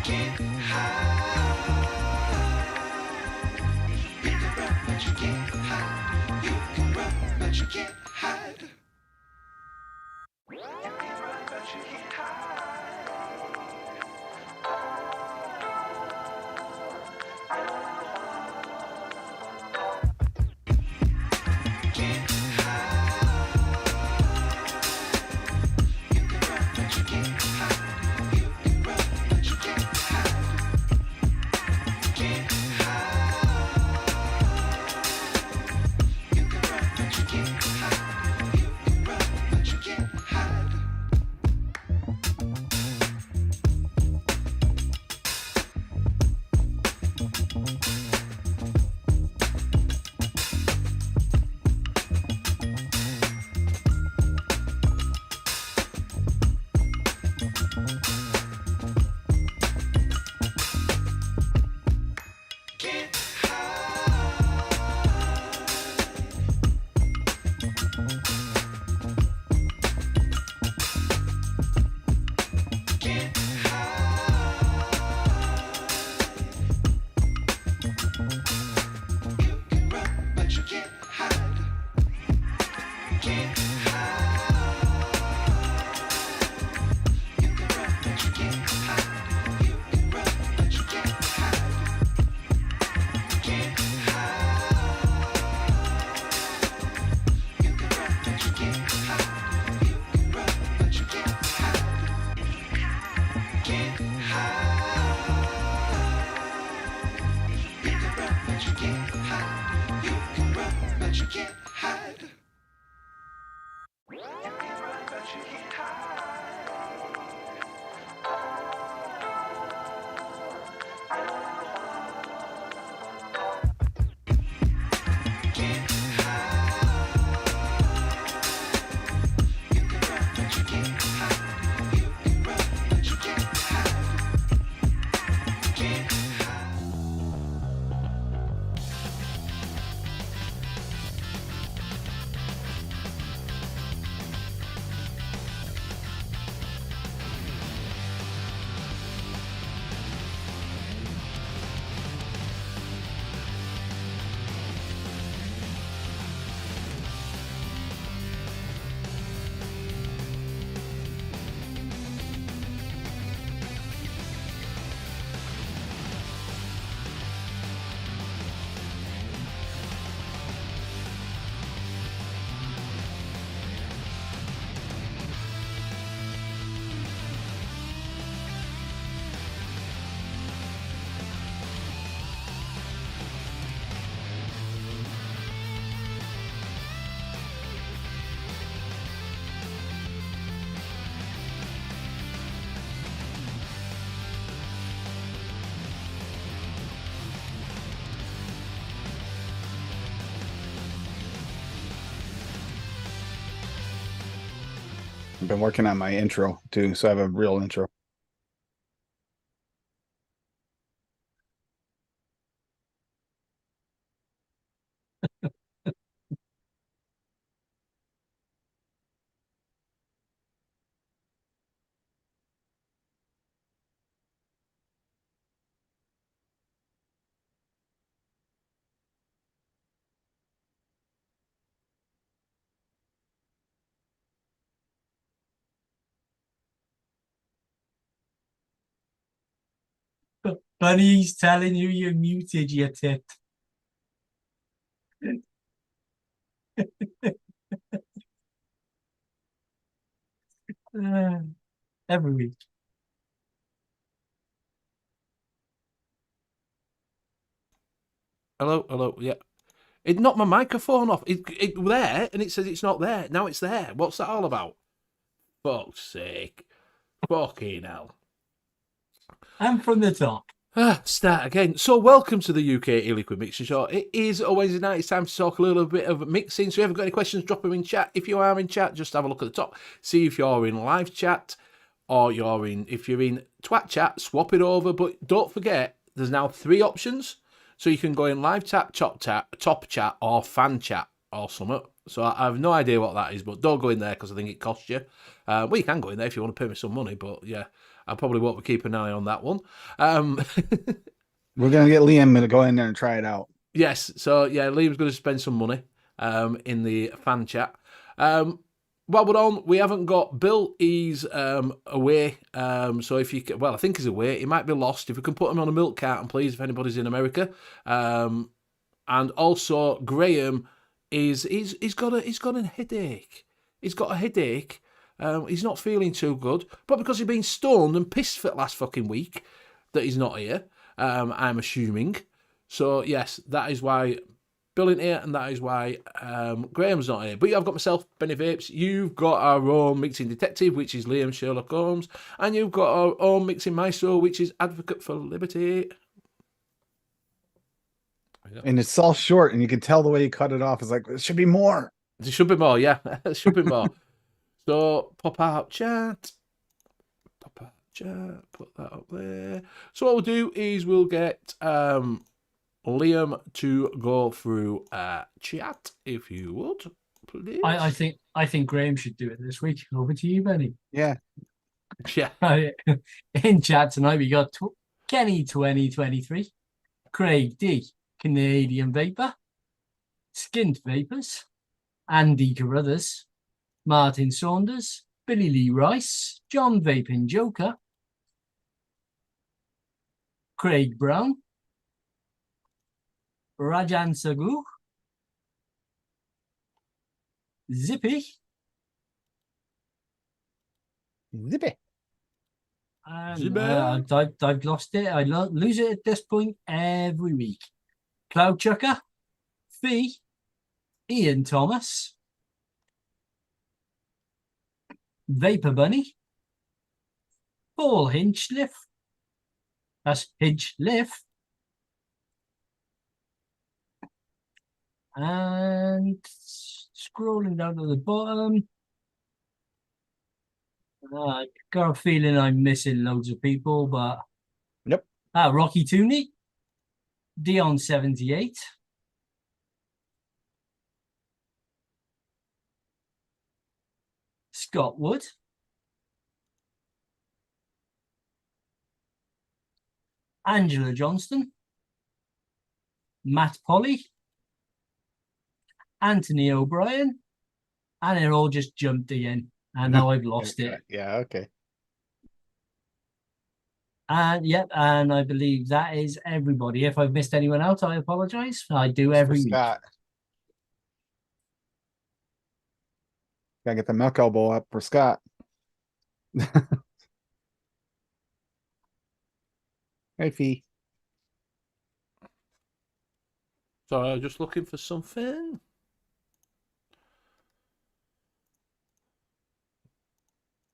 Get high. I've been working on my intro too, so I have a real intro. Bunny's telling you you're muted, you tit. Every week. Hello, yeah. It knocked my microphone off. It there, and it says it's not there. Now it's there. What's that all about? Fuck's sake. Fucking hell. And from the top. Start again. So welcome to the U.K.E-liquid Mixing Show. It is a Wednesday night. It's time to talk a little bit of mixing. So if you've got any questions, drop them in chat. If you are in chat, just have a look at the top. See if you're in live chat or if you're in twat chat, swap it over. But don't forget, there's now 3 options. So you can go in live chat, top chat, or fan chat, or something. So I have no idea what that is, but don't go in there because I think it costs you. Well, you can go in there if you want to pay me some money, but yeah, I probably won't be keeping an eye on that one. We're gonna get Liam to go in there and try it out. Yes, so yeah, Liam's going to spend some money in the fan chat. While we're on, we haven't got Bill. He's away. So if you can, well, I think he's away. He might be lost. If we can put him on a milk carton, please, if anybody's in America. And also Graham he's got a headache. He's got a headache. He's not feeling too good, but because he's been stoned and pissed for the last fucking week, that he's not here. I'm assuming. So yes, that is why Bill ain't here, and that is why Graham's not here. But I've got myself, Benny Vapes. You've got our own mixing detective, which is Liam Sherlock Holmes, and you've got our own mixing maestro, which is Advocate for Liberty. And it's all short, and you can tell the way you cut it off. It's like, there should be more. There should be more, yeah. There should be more. So pop out chat. Pop out chat. Put that up there. So what we'll do is we'll get Liam to go through chat, if you would, please. I think Graham should do it this week. Over to you, Benny. Yeah. Yeah. In chat tonight, we got Kenny 2023, Craig D, Canadian Vapor, Skint Vapors, Andy Carruthers, Martin Saunders, Billy Lee Rice, John Vaping Joker, Craig Brown, Rajan Sagu, Zippy, and I've lost it. I lose it at this point every week. Cloud Chucker, Fee, Ian Thomas, Vapor Bunny, Paul Hinchliff, that's Hinchliff, and scrolling down to the bottom, I got a feeling I'm missing loads of people, but Yep. Rocky Tooney, Dion 78, Scott Wood, Angela Johnston, Matt Polly, Anthony O'Brien, and it all just jumped again. And now I've lost it. Yeah, okay. And yep, and I believe that is everybody. If I've missed anyone out, I apologize. I do every week. Scott. Gotta get the milk elbow up for Scott. Hey, Fee. Sorry, I was just looking for something.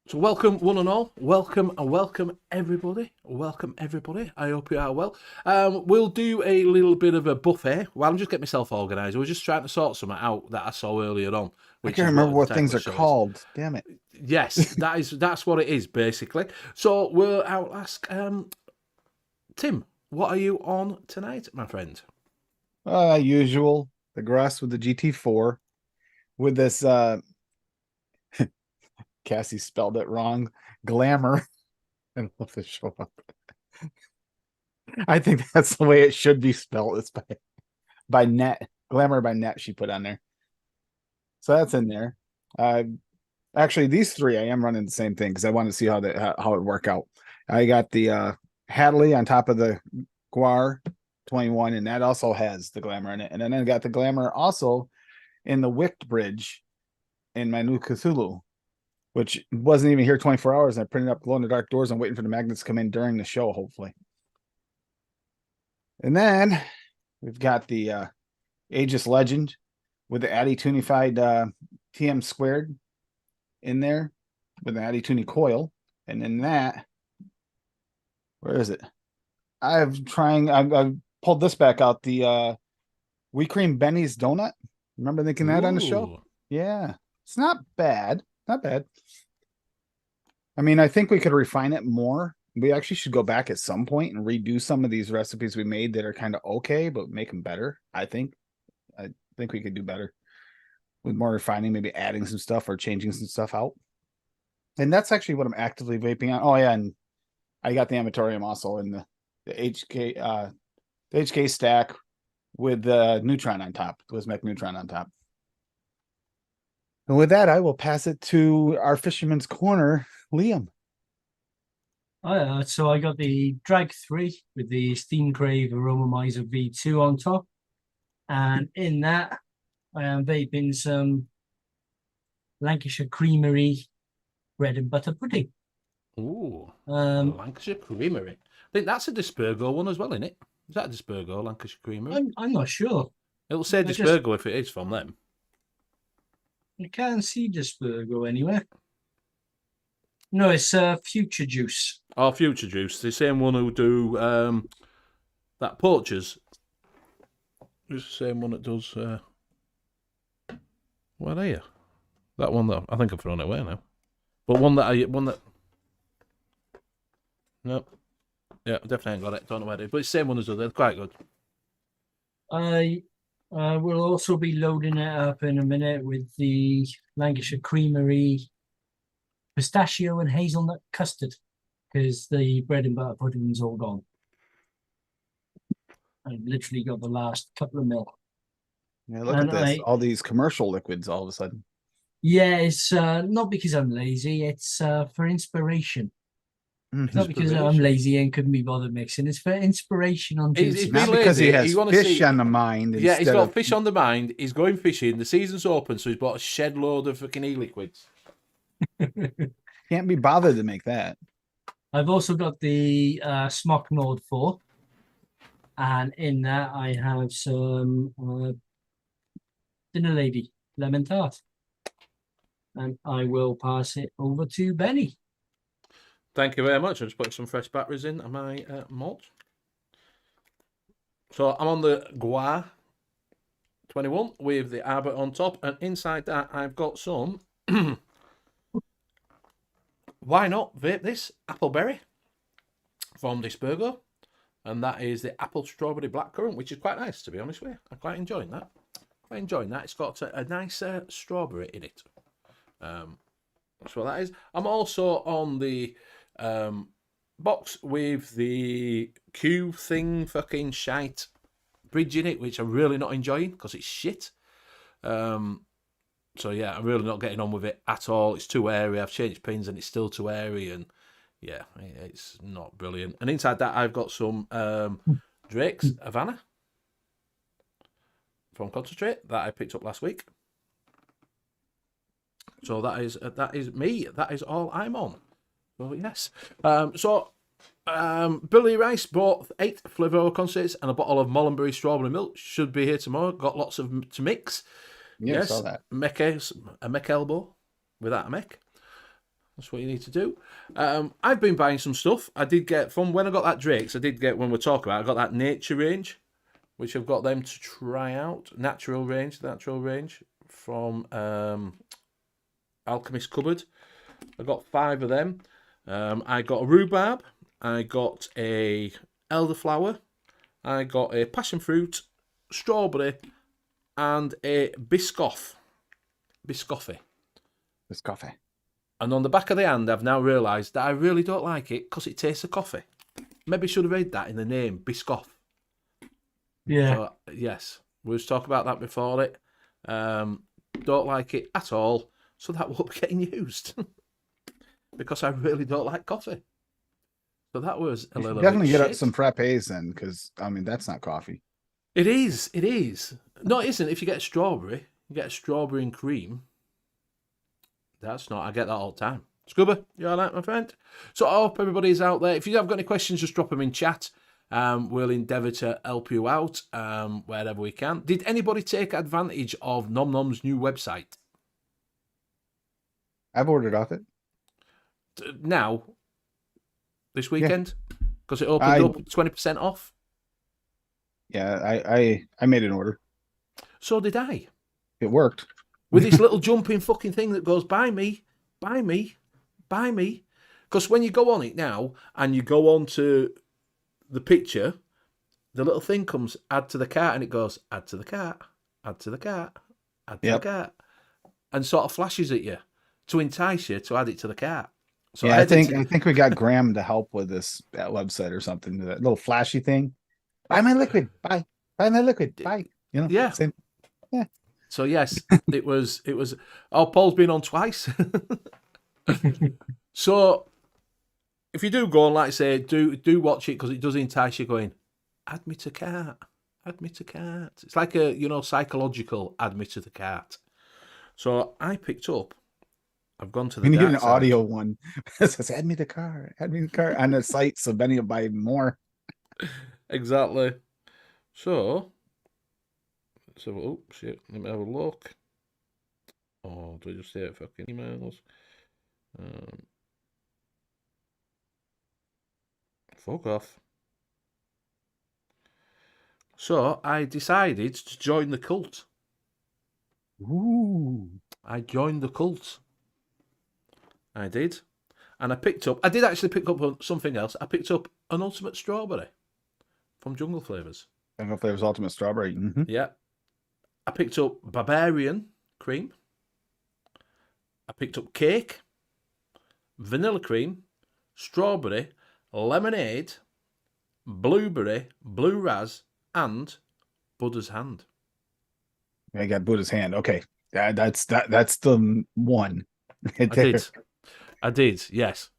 So welcome, one and all. Welcome everybody. Welcome, everybody. I hope you are well. We'll do a little bit of a buffet. Well, I'm just getting myself organised. We're just trying to sort something out that I saw earlier on. I can't remember what things are called. Damn it. Yes, that's what it is basically. So I'll ask Tim, what are you on tonight, my friend? Usual, the grass with the GT4 with this Cassie spelled it wrong. Glamour. I love this show up. I think that's the way it should be spelled. It's by net. Glamour by net she put on there. So that's in there. Actually, these three I am running the same thing because I want to see how it would work out. I got the Hadley on top of the Guar 21, and that also has the Glamour in it. And then I got the Glamour also in the Wicked Bridge in my new Cthulhu, which wasn't even here 24 hours. And I printed up glow in the dark doors. I'm waiting for the magnets to come in during the show, hopefully. And then we've got the Aegis Legend with the Addy Tunified TM squared in there with the Addy Tuni coil. And then that, where is it? I've pulled this back out, the Wheat Cream Benny's Donut. Remember making that on the show? Yeah. It's not bad. Not bad. I mean, I think we could refine it more. We actually should go back at some point and redo some of these recipes we made that are kind of okay, but make them better. I think we could do better with more refining, maybe adding some stuff or changing some stuff out. And that's actually what I'm actively vaping on. Oh yeah, and I got the Amatorium also in the HK stack with the Neutron on top, the Wismec Neutron on top. And with that, I will pass it to our Fisherman's Corner, Liam. So I got the Drag 3 with the Steam Crave Aromomizer V2 on top. And in that, I am vaping some Lancashire Creamery bread and butter pudding. Ooh, Lancashire Creamery. I think that's a Dispergo one as well, isn't it? Is that a Dispergo, Lancashire Creamery? I'm not sure. It'll say Dispergo if it is from them. You can't see Dispergo anywhere. No, it's Future Juice. Oh, Future Juice. The same one who do that Poachers. It's the same one that does... Where are you? That one that... I think I've thrown it away now. But one that... No. Yeah, definitely ain't got it. Don't know where it is. But it's the same one as other. They're quite good. I will also be loading it up in a minute with the Lancashire Creamery pistachio and hazelnut custard, because the bread and butter pudding's all gone. I've literally got the last couple of mil. Yeah, look at this. All these commercial liquids all of a sudden. Yeah, it's not because I'm lazy. It's for inspiration. It's not because I'm lazy and couldn't be bothered mixing. It's for inspiration on juice. It's not because he has fish on the mind. Yeah, he's got fish on the mind. He's going fishing. The season's open, so he's bought a shed load of fucking e-liquids. Can't be bothered to make that. I've also got the Smock Nord 4. And in that, I have some Dinner Lady Lemon Tart. And I will pass it over to Benny. Thank you very much. I'm just putting some fresh batteries in on my malt. So I'm on the Guar 21 with the Arbor on top. And inside that, I've got some... Why not vape this? Appleberry from Dispergo. And that is the Apple Strawberry Blackcurrant, which is quite nice, to be honest with you. I'm quite enjoying that. It's got a nice strawberry in it. That's what that is. I'm also on the box with the Q thing fucking shite bridge in it, which I'm really not enjoying because it's shit. So yeah, I'm really not getting on with it at all. It's too airy. I've changed pins and it's still too airy, and yeah, it's not brilliant. And inside that, I've got some Drake's Havana from Concentrate that I picked up last week. So that is me. That is all I'm on. So yes. Billy Rice bought 8 flavour concentrates and a bottle of Mollenberry strawberry milk. Should be here tomorrow. Got lots of to mix. Yeah, yes, I saw that. A mech elbow without a mech. That's what you need to do. I've been buying some stuff. I did get, from when I got that Drake's, I did get, when we're talking about it, I got that Nature range, which I've got them to try out. Natural range from Alchemist Cupboard. I got 5 of them. I got a rhubarb. I got a elderflower. I got a passion fruit, strawberry, and a biscoff. Biscoffy. This coffee. And on the back of the hand, I've now realised that I really don't like it because it tastes of coffee. Maybe should have read that in the name, biscoff. Yeah. So, yes, we was talking about that before it. Don't like it at all, so that won't be getting used because I really don't like coffee. So that was a little Definitely bit get shit. up some frappes then, because I mean that's not coffee. It is. It is. No, it isn't. If you get strawberry, you get a strawberry and cream. That's not. I get that all the time. Scuba, you all right, my friend? So I hope everybody's out there. If you have got any questions, just drop them in chat. We'll endeavour to help you out wherever we can. Did anybody take advantage of Nom Nom's new website? I've ordered off it. Now, this weekend? Because it opened up 20% off. Yeah, I made an order. So did I. It worked. With this little jumping fucking thing that goes, buy me, buy me, buy me. Because when you go on it now and you go on to the picture, the little thing comes, add to the cart, and it goes, add to the cart, add to the cart, add to the cart, and sort of flashes at you to entice you to add it to the cart. So yeah, I think we got Graham to help with this website or something. That little flashy thing. Buy my liquid. Buy my liquid. Buy. You know. Yeah. Same. Yeah. So yes, it was. Oh, Paul's been on twice. So if you do go on, like I say, do watch it because it does entice you. Going, add me to cart. Add me to cart. It's like a psychological add me to the cart. So I picked up. I've gone to the. We need dark an side. audio one. It says, add me the car. Add me the car on the site so Benny will buy more. Exactly. So. Oh shit! Let me have a look. Oh, do I just say it fucking emails? Fuck off. So I decided to join the cult. Ooh. I joined the cult. I did. And I did actually pick up something else. I picked up an Ultimate Strawberry from Jungle Flavours. Jungle Flavours Ultimate Strawberry. Mm-hmm. Yeah. I picked up Barbarian Cream. I picked up Cake, Vanilla Cream, Strawberry, Lemonade, Blueberry, Blue Raz, and Buddha's Hand. I got Buddha's hand. Okay. That's the one. I did, yes.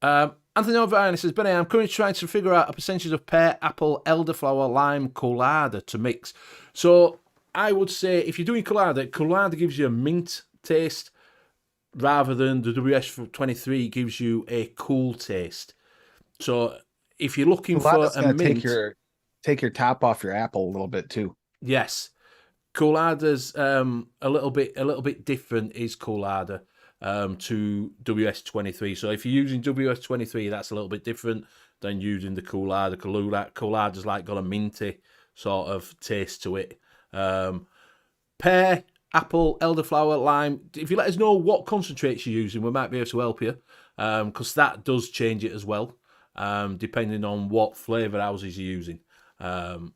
Anthony O'Brien says, Benny, I'm currently trying to figure out a percentage of pear, apple, elderflower, lime, colada to mix. So I would say if you're doing colada gives you a mint taste rather than the WS23 gives you a cool taste. So if you're looking for a mint, take your top off your apple a little bit too. Yes, colada's a little bit different. Is colada to WS23. So if you're using WS23, that's a little bit different than using the colada. Colada's like got a minty sort of taste to it. Pear, apple, elderflower, lime. If you let us know what concentrates you're using, we might be able to help you because that does change it as well, depending on what flavour houses you're using.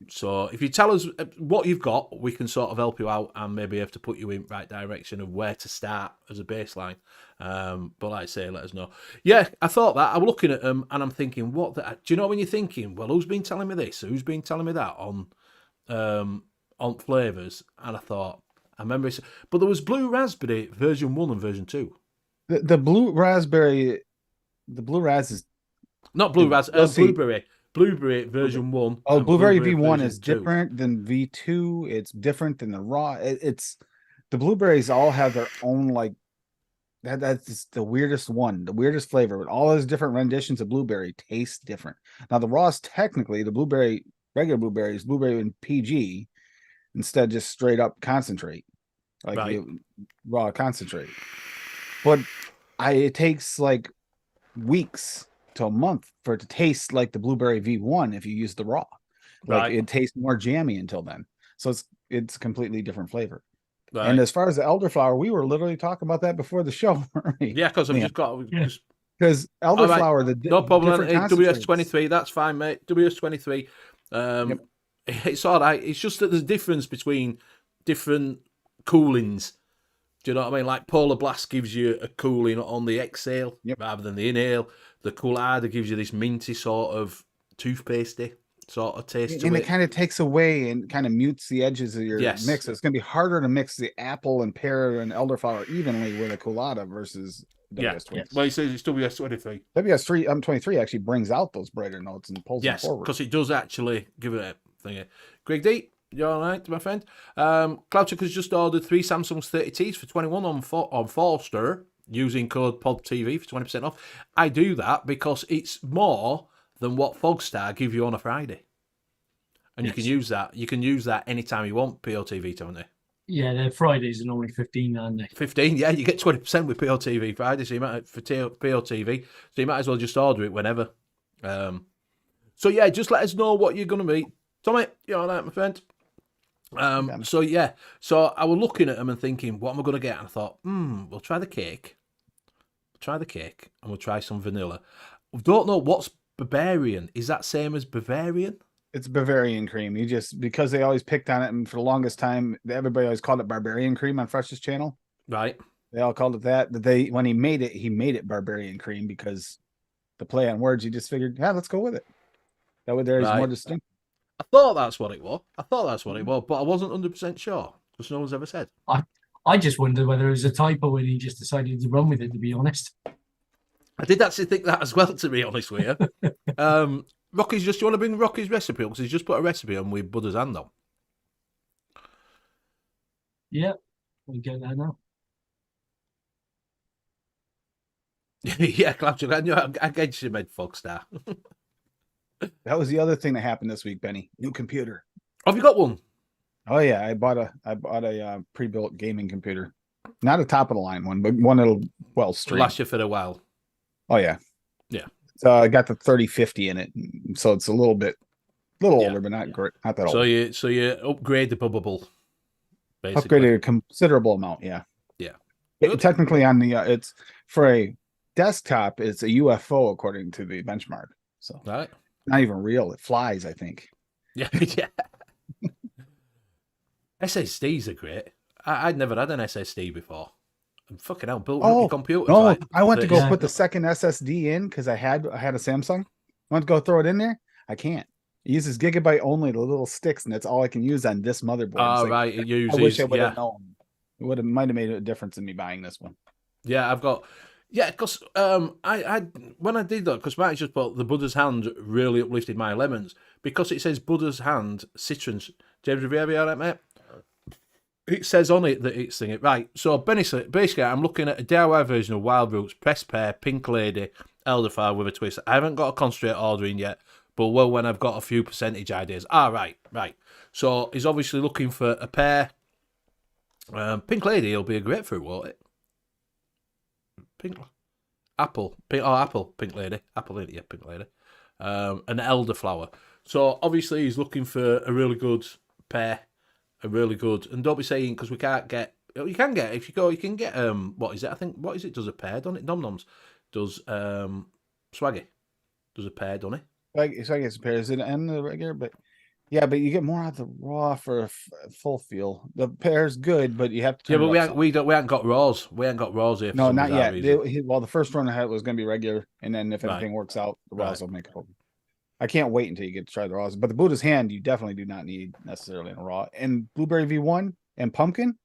So if you tell us what you've got, we can sort of help you out and maybe have to put you in the right direction of where to start as a baseline. But like I say, let us know. Yeah, I thought that. I was looking at them and I'm thinking, do you know when you're thinking, well, who's been telling me this? Who's been telling me that on flavours? And I thought, I remember but there was Blue Raspberry version 1 and version 2. The Blue Raspberry, the Blue Raz is not Blue Raspberry. Blueberry version 1. Oh, Blueberry V1 is different than V2. It's different than the raw. It's the blueberries all have their own that's the weirdest one, the weirdest flavor. All those different renditions of blueberry taste different. Now the raw is technically the regular blueberry is blueberry and PG instead just straight up concentrate, raw concentrate. But it takes like weeks to a month for it to taste like the blueberry V1 if you use the raw. It tastes more jammy until then. So it's completely different flavor. Right. And as far as the elderflower, we were literally talking about that before the show, weren't we? Yeah, because I've just got Yeah. Because All right. elderflower, no problem. different Hey, concentrates. WS23, that's fine, mate. WS23. Yep. It's all right. It's just that there's a difference between different coolings. Do you know what I mean? Like Polar Blast gives you a cooling on the exhale rather than the inhale. The Coolada gives you this minty sort of toothpastey sort of taste to And it. it kind of takes away and kind of mutes the edges of your Yes. mix. It's going to be harder to mix the apple and pear and elderflower evenly with a Coolada versus WS23. Well, he says it's WS23. WS3 23 actually brings out those brighter notes and pulls them Yes, forward. because it does actually give it a thing. Greg D, you all right, my friend? Cloudchuck has just ordered 3 Samsung's 30Ts for 21 on Forster using code PODTV for 20% off. I do that because it's more than what Fogstar give you on a Friday. And you can use that. You can use that anytime you want, POTV, don't they? Yeah, their Fridays are normally 15, aren't they? 15, yeah, you get 20% with POTV Friday, so you might for POTV, so you might as well just order it whenever. So yeah, just let us know what you're gonna meet. Tommy, you all right, my friend? So yeah, so I was looking at them and thinking, what am I gonna get? And I thought, we'll try the cake. And we'll try some vanilla. We don't know what's Bavarian. Is that same as Bavarian? It's Bavarian cream. You just, because they always picked on it, and for the longest time, everybody always called it Barbarian cream on Fresh's channel. Right. They all called it that. When he made it Barbarian cream because the play on words, he just figured, yeah, let's go with it. That way there is more distinct. I thought that's what it was. But I wasn't 100% sure because no one's ever said. I just wondered whether it was a typo and he just decided to run with it, to be honest. I did actually think that as well, to be honest with you. Rocky's do you want to bring Rocky's recipe up? Because he's just put a recipe on with Buddha's hand on. Yeah, we'll get that now. Yeah, Cloudchuck, I guess you made Fogstar. That was the other thing that happened this week, Benny. New computer. Have you got one? Oh yeah, I bought a pre-built gaming computer. Not a top of the line one, but one that'll stream. Last year for a while. Oh yeah. Yeah. So I got the 3050 in it. So it's a little older, but not great. Not that old. So you upgrade the bubble. Basically. Upgraded a considerable amount, yeah. Yeah. Technically on the it's for a desktop, it's a UFO according to the benchmark. So right. Not even real. It flies, I think. Yeah, yeah. SSDs are great. I'd never had an SSD before. And fucking hell, built your computer. No, like I went to go put the second SSD in because I had a Samsung. I went to go throw it in there. I can't. It uses gigabyte only, the little sticks, and that's all I can use on this motherboard. Oh, right. It uses, I wish I would have known. It might have made a difference in me buying this one. Yeah, I've got. Yeah, because I when I did that, because Mike just put the Buddha's hand really uplifted my lemons because it says Buddha's hand citrons. James, have you ever heard that, mate? It says on it that it's singing. Right, so basically, I'm looking at a DIY version of Wild Roots, Pressed Pear, Pink Lady, Elderflower with a twist. I haven't got a concentrate ordering yet, but well, when I've got a few percentage ideas. Right. So he's obviously looking for a pear. Pink Lady will be a grapefruit, won't it? Pink Apple, Pink Lady. Apple Lady, yeah, Pink Lady. An elderflower. So obviously he's looking for a really good pear. A really good, and don't be saying because we can't get. You can get if you go. You can get what is it? I think what is it? Does a pear, don't it? Nom Noms does Swaggy does a pear, don't it? Swaggy has a pear. Is it and the regular? But yeah, but you get more out of the raw for a full feel. The pear's good, but you have to. Yeah, but we haven't got raws. We haven't got raws here. No, not yet. The first run I had was going to be regular, and then if anything works out, the raws will make it over. I can't wait until you get to try the raws. But the Buddha's hand, you definitely do not need necessarily in a raw. And Blueberry V1 and pumpkin,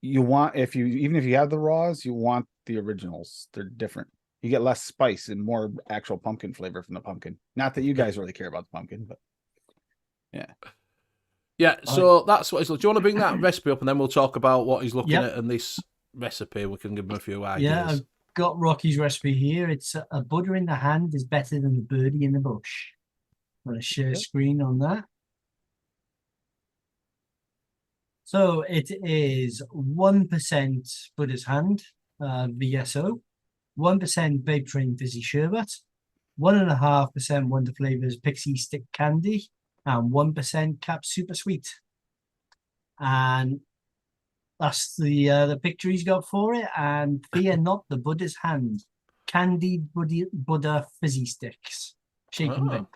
you want even if you have the raws, you want the originals. They're different. You get less spice and more actual pumpkin flavor from the pumpkin. Not that you guys really care about the pumpkin, but yeah. Yeah, so that's what he's looking. Do you want to bring that recipe up and then we'll talk about what he's looking at in this recipe? We can give him a few ideas. Yeah, I've got Rocky's recipe here. It's a butter in the hand is better than a birdie in the bush. I'm going to share screen on that. So it is 1% Buddha's hand, VSO, 1% Vape Train Fizzy Sherbet, 1.5% Wonder Flavors Pixie Stick Candy, and 1% Cap Super Sweet. And that's the picture he's got for it. And fear not the Buddha's hand. Candied Buddha fizzy sticks. Shake and Oh. vape.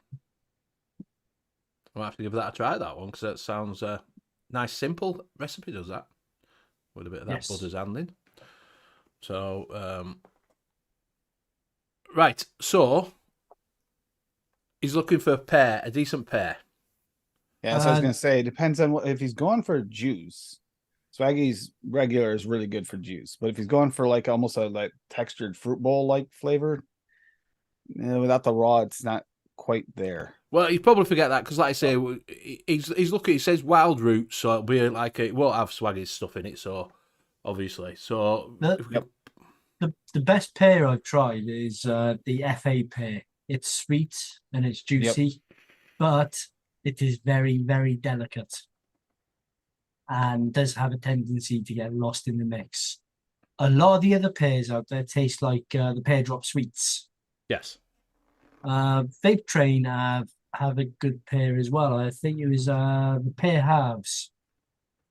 I'll have to give that a try, that one, because that sounds nice, simple recipe, does that? With a bit of that Yes. Buddha's hand in. So, right, so he's looking for a decent pair. Yeah, so I was gonna say it depends on what if he's going for juice. Swaggy's regular is really good for juice, but if he's going for like almost a like textured fruit bowl like flavor, without the raw, it's not quite there. Well, you probably forget that because, like I say, he's looking. It says wild roots, so it'll be like it won't have Swaggy's stuff in it. So obviously, so The best pear I've tried is the FA pear. It's sweet and it's juicy, but it is very, very delicate and does have a tendency to get lost in the mix. A lot of the other pears out there taste like the pear drop sweets. yes, Vape Train have a good pear as well. I think it was the pear halves.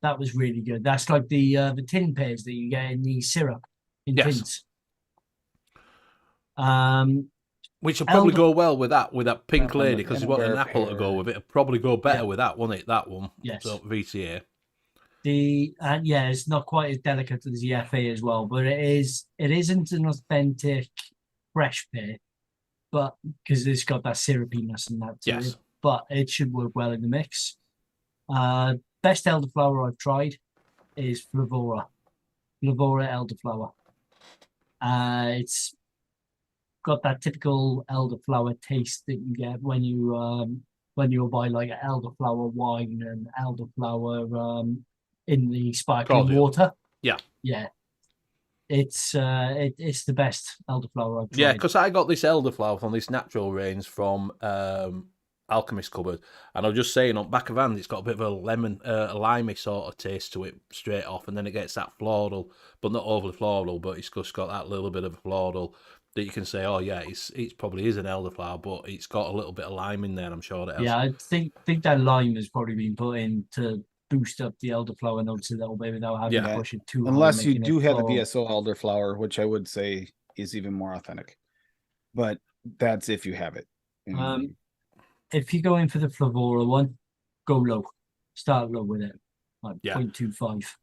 That was really good. That's like the tin pears that you get in the syrup in Yes. tins. which will probably Elder- go well with that pink That one, lady the because you want an Inaware apple to pear. go with it. It'll probably go better Yeah. with that, won't it? That one. Yes. So VTA. Yeah, it's not quite as delicate as the FA as well, but it isn't an authentic fresh pear, but because it's got that syrupiness and that to Yes. it, but it should work well in the mix. Best elderflower I've tried is Flavora elderflower. It's got that typical elderflower taste that you get when you buy like elderflower wine and elderflower in the sparkling Cordial. water. Yeah. Yeah. It's the best elderflower I've tried. Yeah, because I got this elderflower from this natural range from Alchemist Cupboard, and I was just saying on back of hand, it's got a bit of a lemon, a limey sort of taste to it straight off, and then it gets that floral, but not overly floral, but it's just got that little bit of floral that you can say, oh yeah, it's probably is an elderflower, but it's got a little bit of lime in there. I'm sure it has. Yeah, I think that lime has probably been put in to boost up the elderflower notes a little bit without having to Yeah. push it too hard. Unless you making it do have the floral. VSO elderflower, which I would say is even more authentic. But that's if you have it. If you go in for the Flavora one, go low. Start low with it. Like Yeah. 0.25.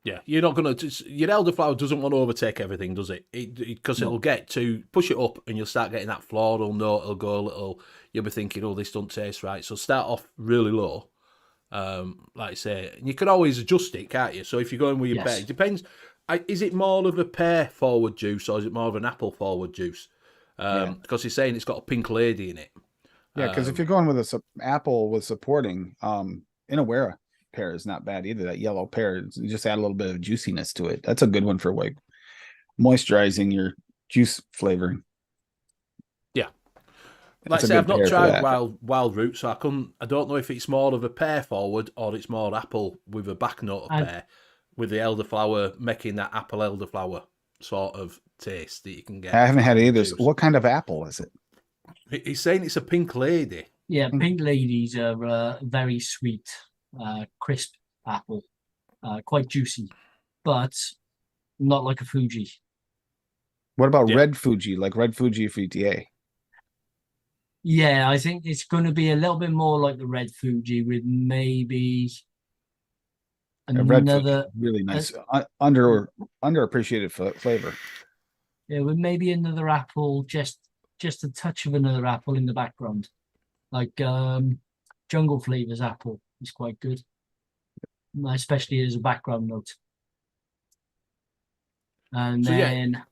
Yeah, you're not going to. Your elderflower doesn't want to overtake everything, does it? Because No. it'll get to push it up, and you'll start getting that floral note. It'll go a little. You'll be thinking, "Oh, this don't taste right." So start off really low, like I say. And you can always adjust it, can't you? So if you're going with your Yes. pear, it depends. Is it more of a pear forward juice, or is it more of an apple forward juice? Because he's saying it's got a pink lady in it. Yeah, because if you're going with a apple with supporting, Inaware pear is not bad either. That yellow pear, you just add a little bit of juiciness to it. That's a good one for like moisturizing your juice flavoring. Yeah, That's like I a say, good I've not pear for tried that. wild root, so I don't know if it's more of a pear forward or it's more apple with a back note of pear, with the elderflower making that apple elderflower sort of taste that you can get. I haven't had from either. juice. What kind of apple is it? He's saying it's a pink lady. Yeah, pink ladies are very sweet, crisp apple, quite juicy, but not like a Fuji. What about Yeah. red Fuji, like red Fuji VTA? Yeah, I think it's going to be a little bit more like the red Fuji with maybe A red Fuji, another, really nice, underappreciated flavor. yeah, with maybe another apple, just a touch of another apple in the background, like Jungle Flavors apple is quite good, especially as a background note. And So, yeah. then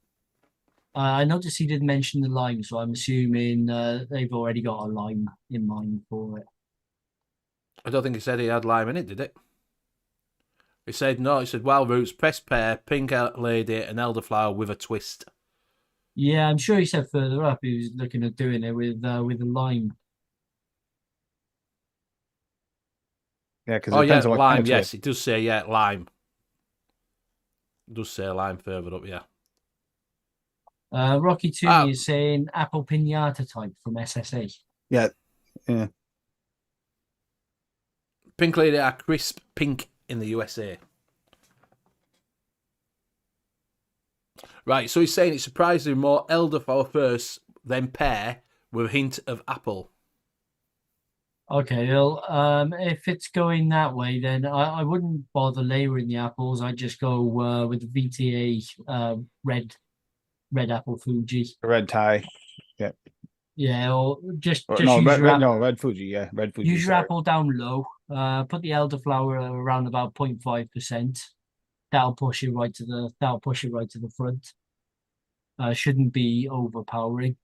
I noticed he did mention the lime, so I'm assuming they've already got a lime in mind for it. I don't think he said he had lime in it, did it? He said no. He said wild roots, pressed pear, pink lady, and elderflower with a twist. Yeah, I'm sure he said further up he was looking at doing it with a lime. Yeah, because Oh it yeah, depends on what lime. kind of Yes, twist. it does say lime. It does say lime further up. Yeah. Rocky Tooney is saying apple pinata type from SSA. Yeah. Pink lady are crisp pink in the USA. Right, so he's saying it's surprisingly more elderflower first, then pear, with a hint of apple. Okay, well, if it's going that way, then I wouldn't bother layering the apples. I'd just go with the VTA red apple Fuji. Red tie. Yeah. Yeah, or just Or, just no, use your red Fuji. Yeah, red Fuji. use your Sorry. apple down low. Put the elderflower around about 0.5%. That'll push it right to the front. Shouldn't be overpowering.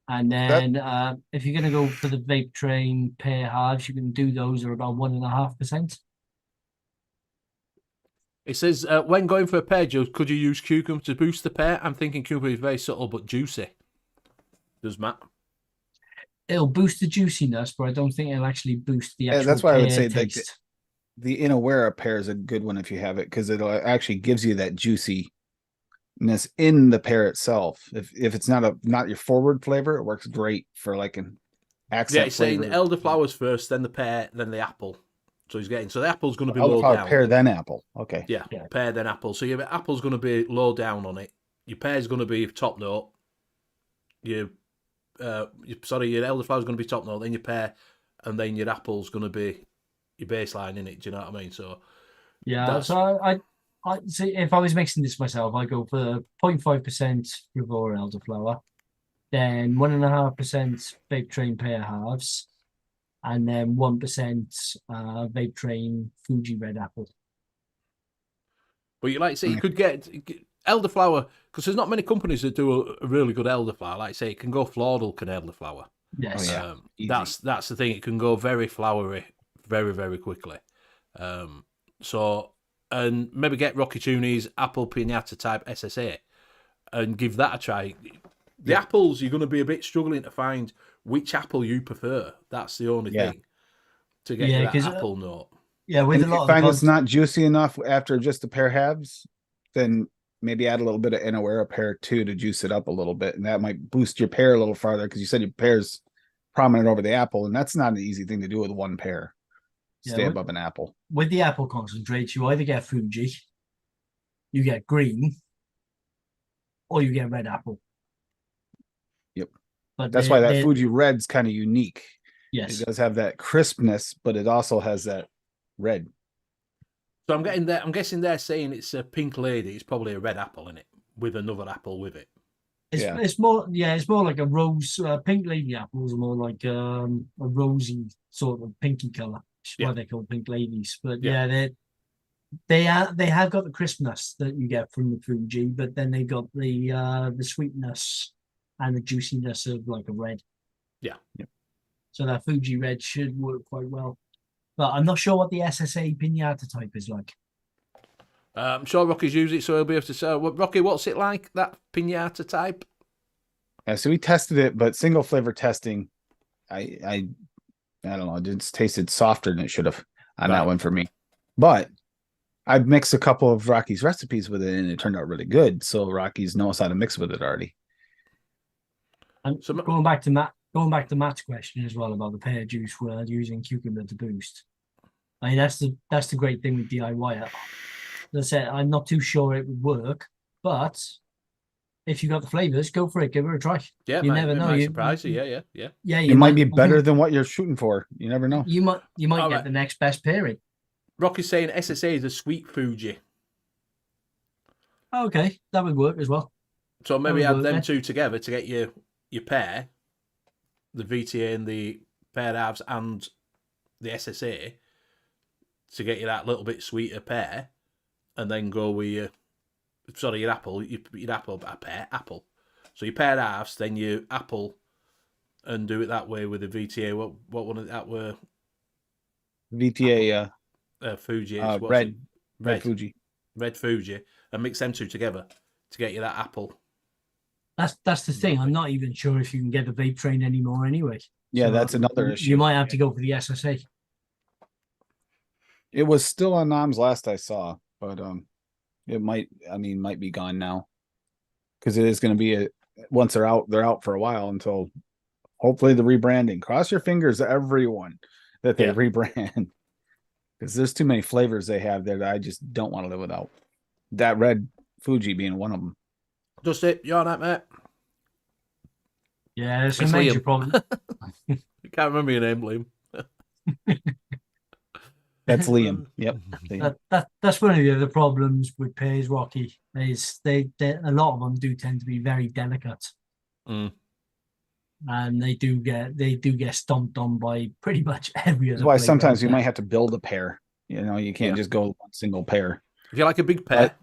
And then if you're gonna go for the vape train pear halves, you can do those are about 1.5%. It says, when going for a pear juice, could you use cucumber to boost the pear? I'm thinking cucumber is very subtle but juicy. Does Matt? It'll boost the juiciness, but I don't think it'll actually boost the actual that's why I would pear say taste. the Inawera pear is a good one if you have it, because it actually gives you that juiciness in the pear itself. If it's not your forward flavor, it works great for like an accent. Yeah, he's saying flavor. elderflowers first, then the pear, then the apple. So he's getting, so the apple's going to be low Elderflower, down. pear, then apple. Okay. Yeah, pear, then apple. So your apple's going to be low down on it. Your pear's going to be top note. Your elderflower's going to be top note, then your pear, and then your apple's going to be your baseline in it. Do you know what I mean? So yeah, so I see if I was mixing this myself, I go for 0.5% Rivora elderflower, then 1.5% vape train pear halves, and then 1% vape train Fuji red apple. But you like to say you could get elderflower, because there's not many companies that do a really good elderflower. Like I say, it can go floral, can elderflower. Yes. Oh, yeah. That's the thing. It can go very flowery, very, very quickly. So, and maybe get Rocky Tooney's apple pinata type SSA and give that a try. The apples, you're going to be a bit struggling to find which apple you prefer. That's the only thing to get you that apple note. Yeah, with And a if lot you of find it's not juicy enough after just the pear halves, then maybe add a little bit of Inawera pear too to juice it up a little bit, and that might boost your pear a little farther, because you said your pear's prominent over the apple, and that's not an easy thing to do with one pear. Stay above an apple. With the apple concentrates, you either get Fuji, you get green, or you get red apple. Yep. But that's why that Fuji red's kind of unique. Yes. It does have that crispness, but it also has that red. So I'm guessing they're saying it's a pink lady. It's probably a red apple in it with another apple with it. It's more like a rose. Pink lady apples are more like a rosy sort of pinky color. That's why they're called pink ladies. But they have got the crispness that you get from the Fuji, but then they got the sweetness and the juiciness of like a red. Yeah. Yep. So that Fuji red should work quite well. But I'm not sure what the SSA pinata type is like. I'm sure Rocky's used it, so he'll be able to say, Rocky, what's it like, that pinata type? Yeah, so we tested it, but single flavor testing, I don't know, it just tasted softer than it should have on that one for me. But I've mixed a couple of Rocky's recipes with it, and it turned out really good. So Rocky's knows how to mix with it already. And so going back to Matt's question as well about the pear juice, we're using cucumber to boost. I mean, that's the great thing with DIY. As I said, I'm not too sure it would work, but if you got the flavors, go for it. Give it a try. Yeah, you never know. Might surprise you. Yeah. Yeah, it might be better than what you're shooting for. You never know. You might get the next best pairing. Rocky's saying SSA is a sweet Fuji. Okay, that would work as well. So maybe add them two together to get your pear, the VTA and the pear halves and the SSA, to get you that little bit sweeter pear, and then go with your apple, apple. So your pear halves, then your apple, and do it that way with the VTA. What one of that were? VTA. Fuji. Red Fuji. Red Fuji, and mix them two together to get you that apple. That's the thing. I'm not even sure if you can get the vape train anymore anyway. Yeah, so that's another issue. You might have to go for the SSA. It was still on NOMS last I saw, but it might be gone now, because it is going to be once they're out for a while, until hopefully the rebranding. Cross your fingers, everyone, that they rebrand, because there's too many flavors they have there that I just don't want to live without. That red Fuji being one of them. Dusty, you all right, mate? Yeah, it's a It's major Liam. problem. I can't remember your name, Liam. That's Liam. Yep. Liam. That's one of the other problems with pears, Rocky, is they a lot of them do tend to be very delicate, Mm. and they do get stomped on by pretty much every That's other why flavour sometimes out you there. might have to build a pair. You know, you can't Yeah. just go one single pair. If you like a big pear,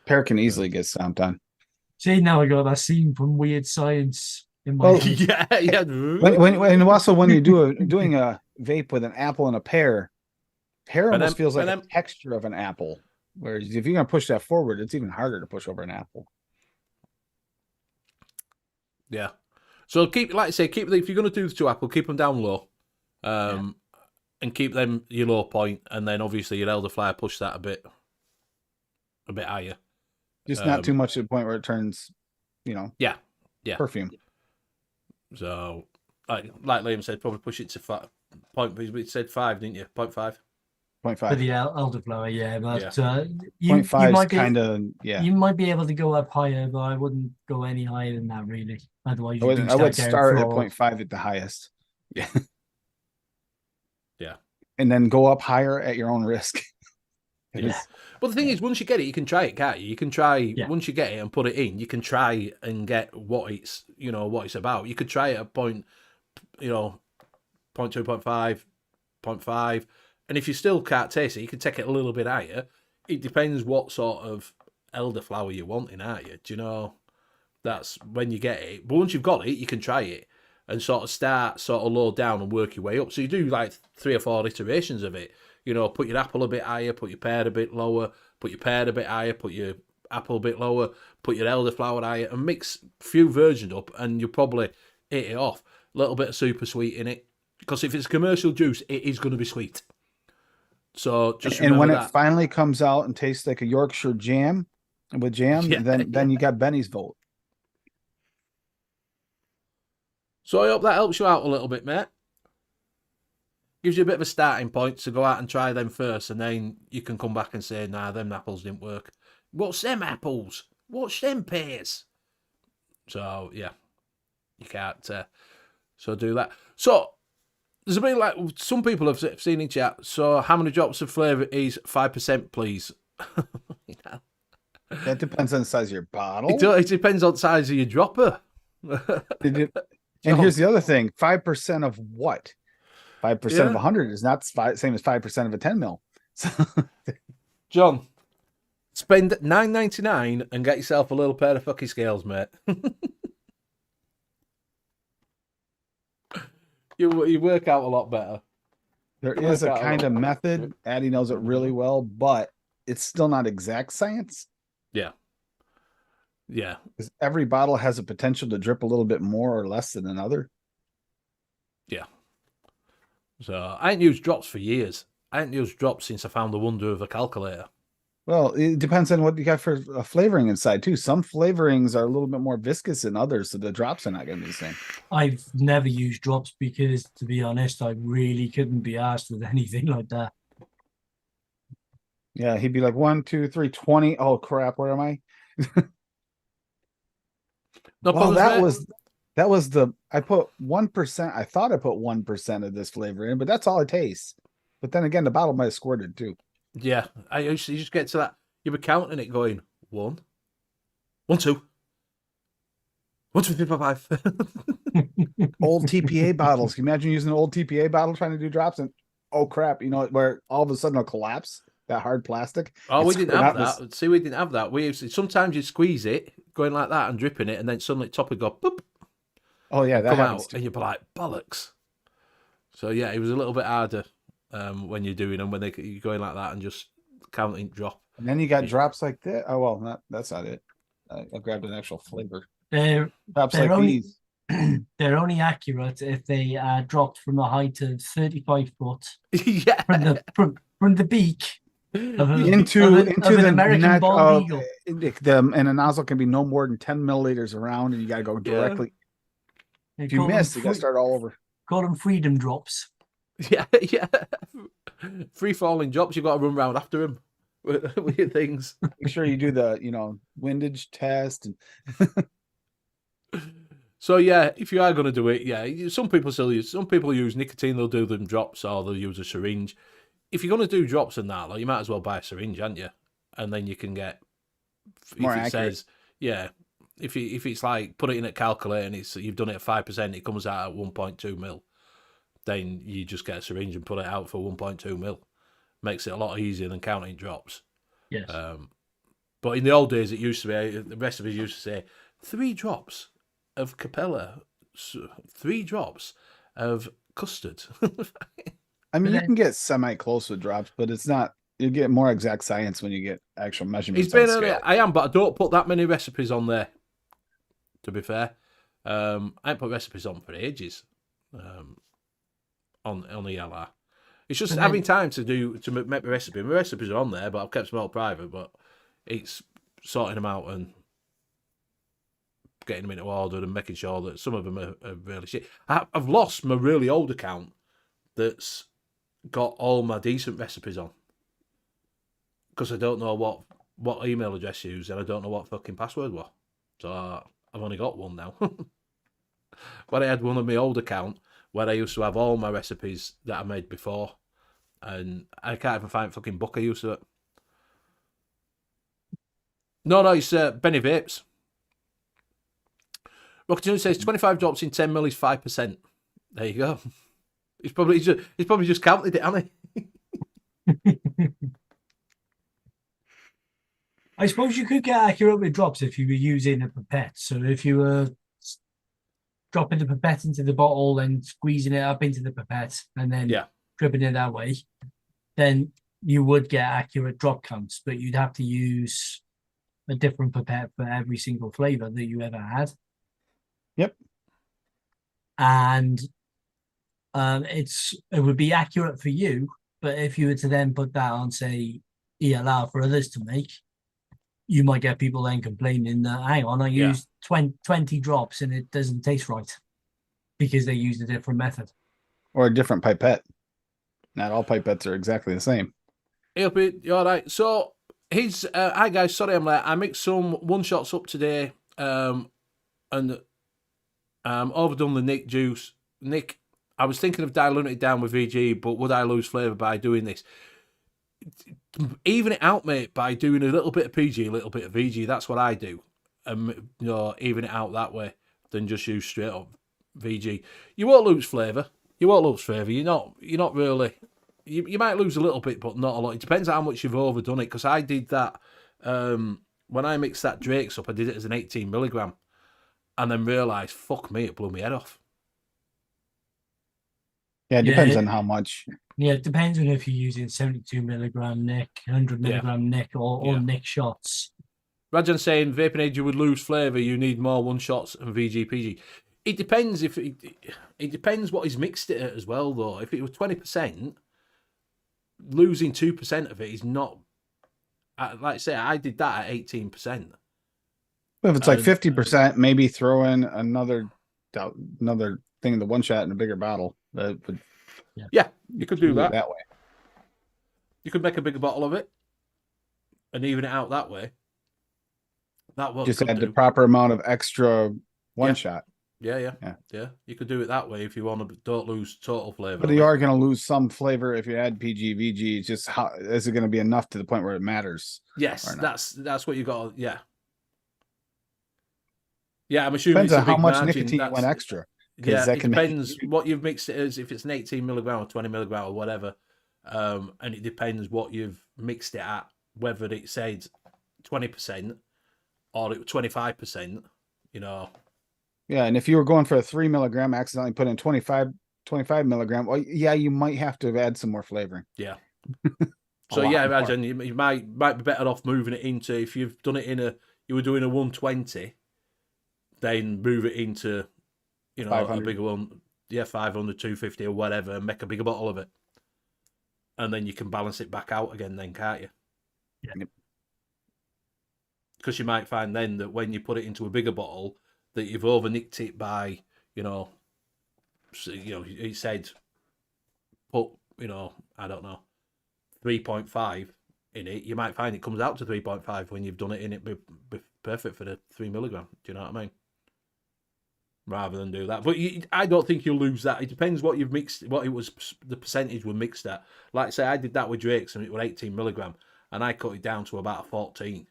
Pair can easily get stomped on. See, now I got that scene from Weird Science in my Well, head. yeah. When also when you're doing a vape with an apple and a pear almost feels like a texture of an apple. Whereas if you're gonna push that forward, it's even harder to push over an apple. Yeah. So keep, like I say, keep if you're going to do the 2 apple, keep them down low, and keep them your low point, and then obviously your elderflower push that a bit higher. Just not too much to the point where it turns, Yeah. perfume. So, like Liam said, probably push it to 5 point. We said 5, didn't you? 0.5. For 0.5. the elderflower, yeah, but you 0.5 might is be kind of you might be able to go up higher, but I wouldn't go any higher than that really. Otherwise, I would start at 0.5 at the highest. Yeah. Yeah. And then go up higher at your own risk. Yeah. But the thing is, once you get it, you can try it, can't you? You can try once you get it and put it in. You can try and get what it's what it's about. You could try it at 0.2, 0.5, 0.5, and if you still can't taste it, you can take it a little bit higher. It depends what sort of elderflower you're wanting, aren't you? Do you know? That's when you get it. But once you've got it, you can try it and sort of start sort of low down and work your way up. So you do like 3 or 4 iterations of it. Put your apple a bit higher, put your pear a bit lower, put your pear a bit higher, put your apple a bit lower, put your elderflower higher, and mix a few versions up, and you'll probably hit it off. A little bit of super sweet in it, because if it's commercial juice, it is going to be sweet. So just remember when that. it finally comes out and tastes like a Yorkshire jam with jam, then you got Benny's vote. So I hope that helps you out a little bit, mate. Gives you a bit of a starting point to go out and try them first, and then you can come back and say, nah, them apples didn't work. What's them apples? What's them pears? So, yeah, you can't so do that. So, there's a bit like, some people have seen in chat, so how many drops of flavour is 5%, please? That depends on the size of your bottle. It depends on the size of your dropper. And here's the other thing, 5% of what? 5% of 100 is not same as 5% of a 10 mil. So John, spend $9.99 and get yourself a little pair of fucking scales, mate. you work out a lot better. There is a kind of method. Addie knows it really well, but it's still not exact science. Yeah. Yeah. Because every bottle has a potential to drip a little bit more or less than another. Yeah. So I ain't used drops for years. I ain't used drops since I found the wonder of a calculator. Well, it depends on what you got for a flavoring inside too. Some flavorings are a little bit more viscous than others, so the drops are not going to be the same. I've never used drops because, to be honest, I really couldn't be asked with anything like that. Yeah, he'd be like 1, 2, 3, 20. Oh crap, where am I? Well, that was I put 1%. I thought I put 1% of this flavor in, but that's all it tastes. But then again, the bottle might have squirted too. Yeah, you just get to that. You were counting it, going 1, 1, 2, 1, 2, 3, 4, 5. Old TPA bottles. Can you imagine using an old TPA bottle trying to do drops and oh crap, where all of a sudden it'll collapse, that hard plastic. Oh, we didn't have that. See, we didn't have that. Sometimes you squeeze it, going like that and dripping it, and then suddenly top would go boop. Oh yeah, that come happens out, too. and you'd be like bollocks. So yeah, it was a little bit harder when you're doing them, when you're going like that and just counting drop. And then you got drops like that. Oh well, that's not it. I grabbed an actual flavor. Drops like these. They're only accurate if they are dropped from a height of 35 foot. Yeah, from the beak into an American bald eagle. And a nozzle can be no more than 10 milliliters around, and you got to go directly. Yeah. If you miss, you got to start all over. Call them freedom drops. Yeah. Free falling drops. You've got to run around after him. with your things. Make sure you do the, windage test. And So yeah, if you are going to do it, some people use nicotine. They'll do them drops or they'll use a syringe. If you're going to do drops and that, like, you might as well buy a syringe, aren't you? And then you can get more if it accurate. says if it's like put it in a calculator and you've done it at 5%, it comes out at 1.2 mil. Then you just get a syringe and put it out for 1.2 mil. Makes it a lot easier than counting drops. Yes. But in the old days, it used to be the recipes used to say 3 drops of Capella, 3 drops of custard. I mean, But you then- can get semi-close with drops, but it's not. You get more exact science when you get actual measurements. It's been on scale. I am, but I don't put that many recipes on there. To be fair, I ain't put recipes on for ages. On the LR, it's just But then- having time to make my recipe. My recipes are on there, but I've kept them all private. But it's sorting them out and getting them into order and making sure that some of them are really shit. I've lost my really old account that's got all my decent recipes on because I don't know what email address to use and I don't know what fucking password was. So I've only got one now. But I had one of my old account where I used to have all my recipes that I made before, and I can't even find fucking book I used to it. No, it's Benny Vapes. Rocket Junior says 25 drops in 10 mil is 5%. There you go. He's probably just counted it, hasn't he? I suppose you could get accurate with drops if you were using a pipette. So if you were dropping the pipette into the bottle and squeezing it up into the pipette and then dripping it that way, then you would get accurate drop counts, but you'd have to use a different pipette for every single flavour that you ever had. Yep. And it would be accurate for you, but if you were to then put that on, say, ELR for others to make, you might get people then complaining that, hang on, I used 20 drops and it doesn't taste right because they used a different method. Or a different pipette. Not all pipettes are exactly the same. You're all right. So hi guys, sorry I'm late. I mixed some one shots up today, and overdone the Nick juice. Nick, I was thinking of diluting it down with VG, but would I lose flavour by doing this? Even it out, mate, by doing a little bit of PG, a little bit of VG. That's what I do. Even it out that way than just use straight up VG. You won't lose flavour. You're not really. You might lose a little bit, but not a lot. It depends on how much you've overdone it. Because I did that when I mixed that Drake's up. I did it as an 18 milligram, and then realised, fuck me, it blew my head off. Yeah, it depends on how much. Yeah, it depends on if you're using 72 milligram Nick, 100 milligram Nick, or Nick shots. Rajan saying vaping age you would lose flavour. You need more one shots and VG PG. It depends it depends what he's mixed it at as well though. If it was 20%, losing 2% of it is not. Like I say, I did that at 18%. If it's like 50%, maybe throw in another thing in the one shot in a bigger bottle. That would. Yeah, you could do that way. You could make a bigger bottle of it and even it out that way. That will just add the proper amount of extra one shot. Yeah. You could do it that way if you want to. Don't lose total flavor. But you are going to lose some flavor if you add PG, VG. It's just how is it going to be enough to the point where it matters? Yes, that's what you got. Yeah. I'm assuming depends on how much nicotine you went extra. Yeah, it depends what you've mixed it as. If it's an 18 milligram or 20 milligram or whatever, and it depends what you've mixed it at. Whether it said 20% or 25%, Yeah, and if you were going for a 3 milligram, accidentally put in 25 milligram, well, yeah, you might have to add some more flavoring. Yeah. So imagine you might be better off moving it into, if you've done it you were doing a 120, then move it into, a bigger one. Yeah, 500, 250 or whatever, and make a bigger bottle of it. And then you can balance it back out again then, can't you? Yeah. Because you might find then that when you put it into a bigger bottle, that you've overnicked it by, he said, put, I don't know, 3.5, in it, you might find it comes out to 3.5 when you've done it in it. Be perfect for the 3 milligram. Do you know what I mean? Rather than do that, but I don't think you'll lose that. It depends what you've mixed, what it was, the percentage were mixed at. Like I say, I did that with Drake's and it was 18 milligram, and I cut it down to about 14.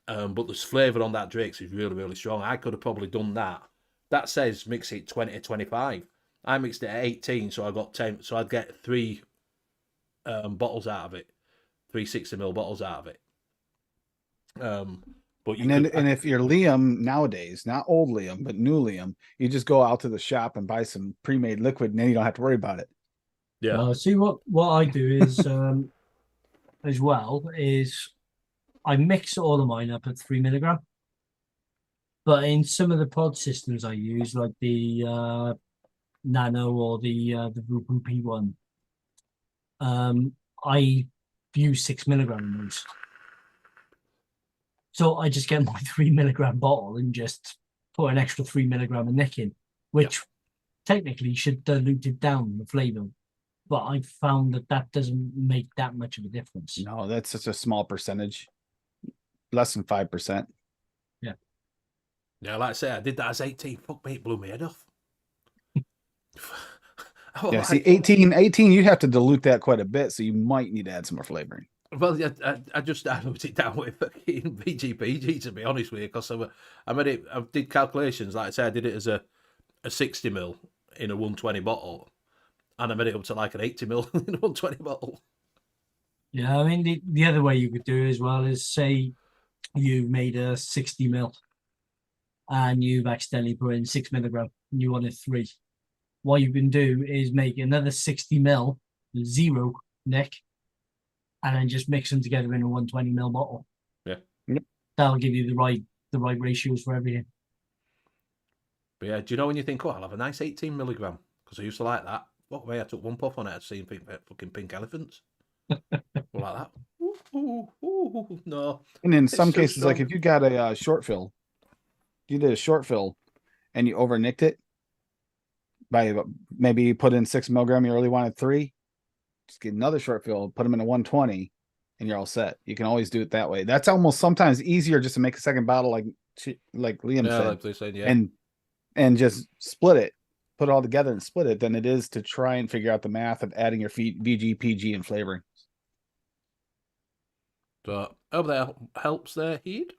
But the flavour on that Drake's is really, really strong. I could have probably done that. That says mix it 20 to 25. I mixed it at 18, so I got 10. So I'd get 3 bottles out of it, 3 60ml bottles out of it. But and if you're Liam nowadays, not old Liam, but new Liam, you just go out to the shop and buy some pre-made liquid, and then you don't have to worry about it. Yeah. See what I do is as well is I mix all of mine up at 3 milligram. But in some of the pod systems I use, like the Nano or the Vupen P1, I use 6 milligram in those. So I just get my 3 milligram bottle and just put an extra 3 milligram of Nick in, which technically should dilute it down the flavour. But I found that doesn't make that much of a difference. No, that's such a small percentage, less than 5%. Yeah, like I say, I did that as 18. Fuck me, it blew my head off. Yeah, see, 18, you have to dilute that quite a bit, so you might need to add some more flavoring. Well, yeah, I just diluted it down with fucking VGPG, to be honest with you, because I did calculations. Like I said, I did it as a 60ml in a 120 bottle, and I made it up to like an 80ml in a 120 bottle. Yeah, I mean, the other way you could do as well is say you made a 60ml and you've accidentally put in 6 milligram and you wanted 3. What you can do is make another 60ml, 0 Nick, and then just mix them together in a 120ml bottle. Yeah. Yep. That'll give you the right ratios for everything. But yeah, do you know when you think, oh, I'll have a nice 18 milligram? Because I used to like that. What way I took one puff on it, I'd seen fucking pink elephants. Like that. Ooh, no. And in some cases, like if you got a short fill, you did a short fill and you overnicked it by maybe you put in 6 milligram, you really wanted 3, just get another short fill, put them in a 120, and you're all set. You can always do it that way. That's almost sometimes easier just to make a second bottle, like Liam said, like they said, yeah, and just split it, put it all together and split it, than it is to try and figure out the math of adding your VG, PG, and flavoring. So hope that helps there, Heed.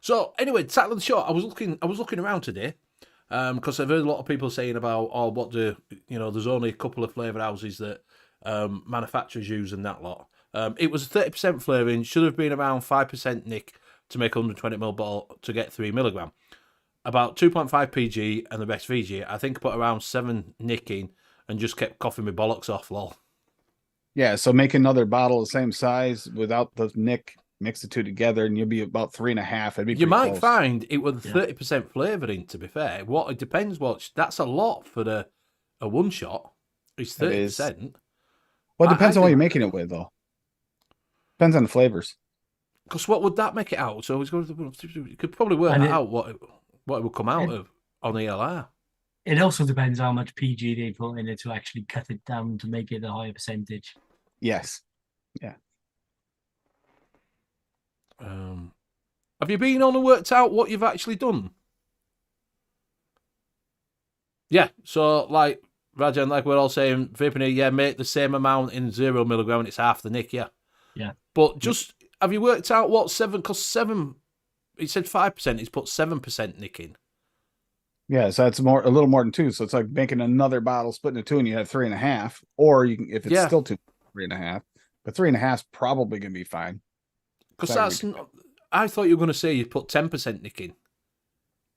So anyway, title of the show. I was looking around today, because I've heard a lot of people saying about there's only a couple of flavour houses that manufacturers use and that lot. It was 30% flavouring, should have been around 5% Nick to make 120ml bottle to get 3 milligram. About 2.5 PG and the rest VG. I think I put around 7 Nick in and just kept coughing my bollocks off, lol. Yeah, so make another bottle the same size without the Nick, mix the two together, and you'll be about 3.5. You might find it with 30% flavouring, to be fair. It depends that's a lot for a one shot. It's 30%. Well, it depends on what you're making it with, though. Depends on the flavors. Because what would that make it out? So you could probably work out what it would come out of on the ELR. It also depends how much PG they put in it to actually cut it down to make it a higher percentage. Yes. Yeah. Have you been on and worked out what you've actually done? Yeah. So, like Rajan, like we're all saying, vaping, make the same amount in 0 milligram and it's half the Nick, yeah. Yeah. But just, have you worked out what 7, because 7, it said 5%, he's put 7% Nick in. Yeah, so it's a little more than 2. So it's like making another bottle, splitting it 2, and you have 3.5. Or you can, if it's still 2, 3.5. But 3.5 is probably gonna be fine. Because I thought you were gonna say you put 10% Nick in.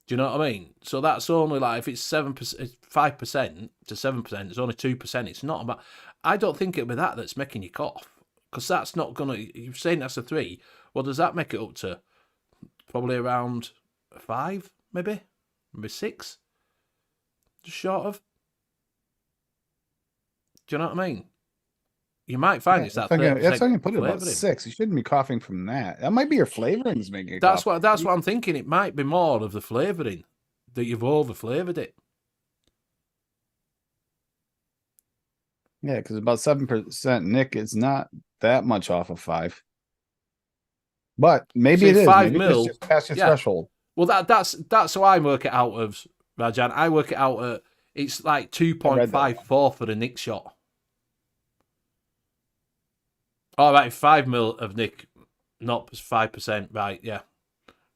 Do you know what I mean? So that's only like if it's 7%, 5% to 7%, it's only 2%. It's not about. I don't think it'll be that's making you cough, because that's not gonna. You're saying that's a 3. Well, does that make it up to probably around 5, maybe 6, just short of? Do you know what I mean? You might find it's that. That's how you put it about 6. You shouldn't be coughing from that. That might be your flavorings making it. That's what I'm thinking. It might be more of the flavouring that you've over flavoured it. Yeah, because about 7% Nick is not that much off of 5. But maybe See, it is. 5 Maybe it's mil. just past your Yeah. threshold. Well, that's how I work it out of, Rajan. I work it out at, it's like 2.54 for the Nick shot. All right, 5 mil of Nick, not 5%, right? Yeah,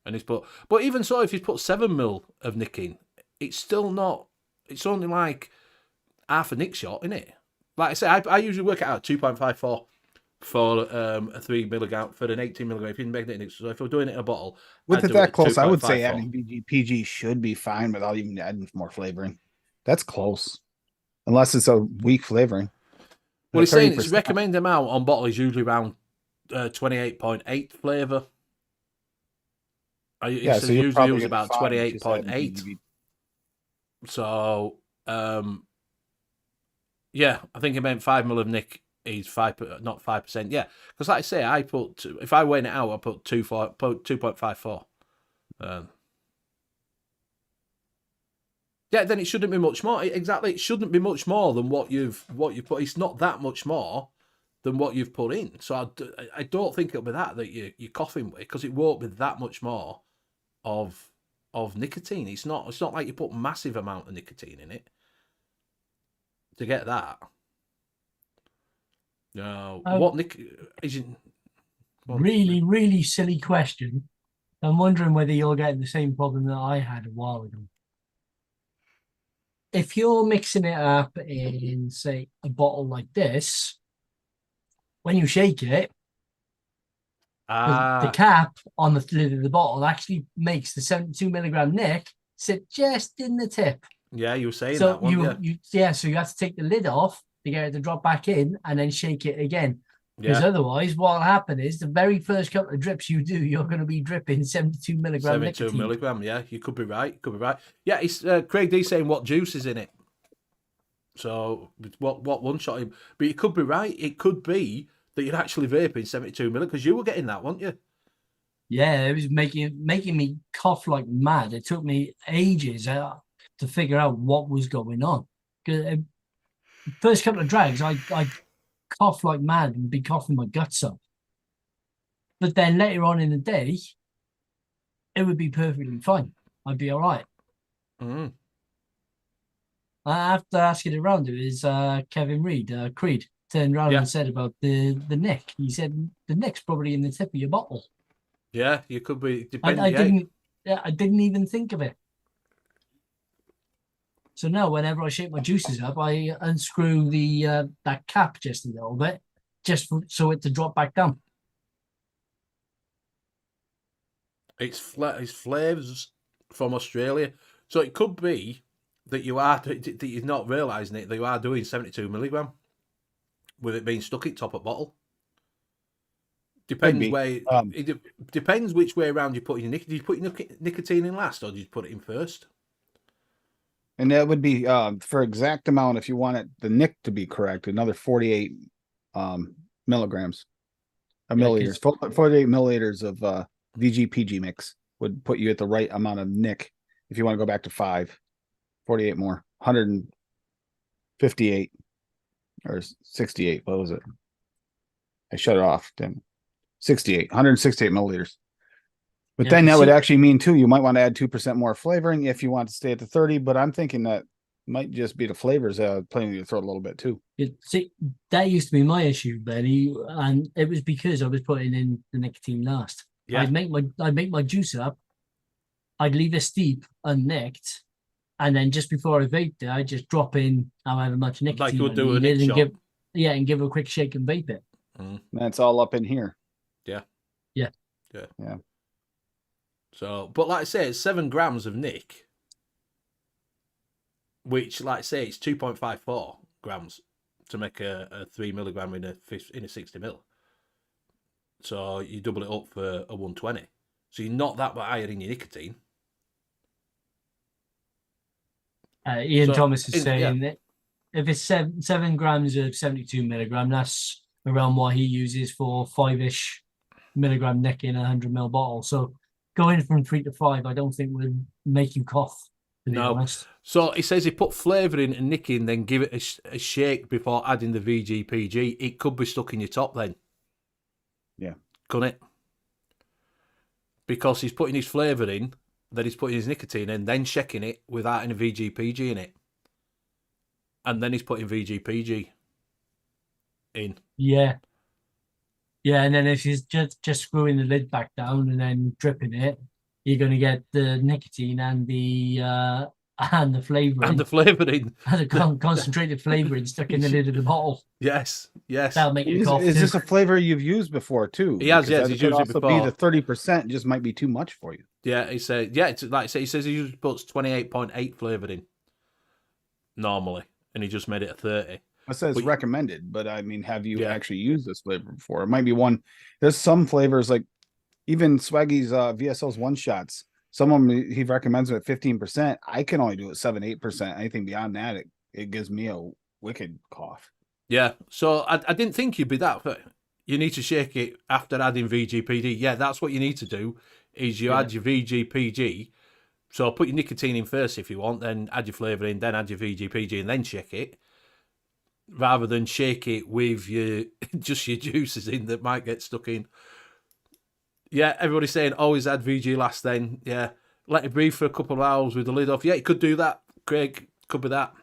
and it's but even so, if you put 7 mil of Nick in, it's still not. It's only like half a Nick shot, isn't it? Like I say, I usually work it out 2.54 for a 3 milligram for an 18 milligram. If you make it, so if we're doing it in a bottle, With I'd it do that at close, I would say 2.54. adding VGPG should be fine without even adding more flavoring. That's close, unless it's a weak flavoring. Well, he's saying its 30%. recommended amount on bottle is usually around 28.8 flavour. He Yeah, says so you're usually probably use gonna about find just adding 28.8. VGP. So, yeah, I think it meant 5 mil of Nick is 5, not 5%. Yeah, because like I say, I put, if I weigh it out, I put 2.54. Yeah, then it shouldn't be much more. Exactly, it shouldn't be much more than what you've put. It's not that much more than what you've put in. So I don't think it'll be that you're coughing with, because it won't be that much more of nicotine. It's not like you put massive amount of nicotine in it to get that. No, what Nick isn't. Really, really silly question. I'm wondering whether you're getting the same problem that I had a while ago. If you're mixing it up in, say, a bottle like this, when you shake it, the cap on the lid of the bottle actually makes the 72 milligram Nick sit just in the tip. Yeah, you were saying So that one. so you have to take the lid off to get it to drop back in and then shake it again. Because Yeah. otherwise, what'll happen is the very first couple of drips you do, you're going to be dripping 72 milligram 72 nicotine. milligram, yeah, you could be right. Yeah, it's Craig D saying what juice is in it. So what one shot him, but you could be right. It could be that you're actually vaping 72 milligram, because you were getting that, weren't you? Yeah, it was making me cough like mad. It took me ages to figure out what was going on. Because first couple of drags, I cough like mad and be coughing my guts up. But then later on in the day, it would be perfectly fine. I'd be all right. Mm. After asking around, it was Kevin Reed, Creed, turned around and said about the nick. He said the nick's probably in the tip of your bottle. Yeah, you could be. I didn't even think of it. So now, whenever I shake my juices up, I unscrew the that cap just a little bit, so it to drop back down. It's flavours from Australia, so it could be that you're not realising it, that you are doing 72 milligram with it being stuck at top of bottle. Depends where. It depends which way around you put your nicotine. Did you put your nicotine in last, or did you put it in first? And that would be for exact amount, if you want it the Nick to be correct, another 48 milligrams, milliliters. 48 milliliters of VGPG mix would put you at the right amount of Nick. If you want to go back to 48 more, 158 or 68. What was it? I shut it off. Then 168 milliliters. But then that would actually mean too, you might want to add 2% more flavoring if you want to stay at the 30. But I'm thinking that might just be the flavors playing in your throat a little bit too. See, that used to be my issue, Benny, and it was because I was putting in the nicotine last. Yeah. I'd make my juice up, I'd leave it steep unnicked, and then just before I vaped it, I'd just drop in however much nicotine like you would do a Nick shot. And give it a quick shake and vape it. Mm. That's all up in here. Yeah. So, but like I say, it's 7 grams of Nick, which, like I say, it's 2.54 grams to make a 3 milligram in a 60 mil. So you double it up for a 120. So you're not that much higher in your nicotine. Ian Thomas is saying that if it's 7 grams of 72 milligram, that's around what he uses for 5-ish milligram Nick in a 100 ml bottle. So going from 3 to 5, I don't think would make you cough. To be honest. So he says he put flavour in and Nick in, then give it a shake before adding the VGPG. It could be stuck in your top then. Yeah. Couldn't it? because he's putting his flavour in, then he's putting his nicotine in, then checking it without any VGPG in it. And then he's putting VGPG in. Yeah. Yeah, and then if he's just screwing the lid back down and then dripping it, you're going to get the nicotine and the flavour And the flavouring. and the concentrated flavouring stuck in the lid of the bottle. Yes, yes. That'll make it cough. Is too. this a flavor you've used before too? He has, Because yes, that he's could used it also before. Be the 30% just might be too much for you. Yeah, he said. Yeah, it's like I say, he says he usually puts 28.8 flavour in normally, and he just made it a 30. I said it's But- recommended, but I mean, have you Yeah. actually used this flavor before? It might be one. There's some flavors like even Swaggy's VSL's one shots. Some of them he recommends it at 15%. I can only do it 7-8%. Anything beyond that, it gives me a wicked cough. Yeah, so I didn't think you'd be that. But you need to shake it after adding VGPG. Yeah, that's what you need to do. Is you add your VGPG. So put your nicotine in first if you want, then add your flavour in, then add your VGPG, and then shake it. Rather than shake it with your just your juices in that might get stuck in. Yeah, everybody's saying always add VG last then. Yeah, let it breathe for a couple of hours with the lid off. Yeah, you could do that, Craig. Could be that.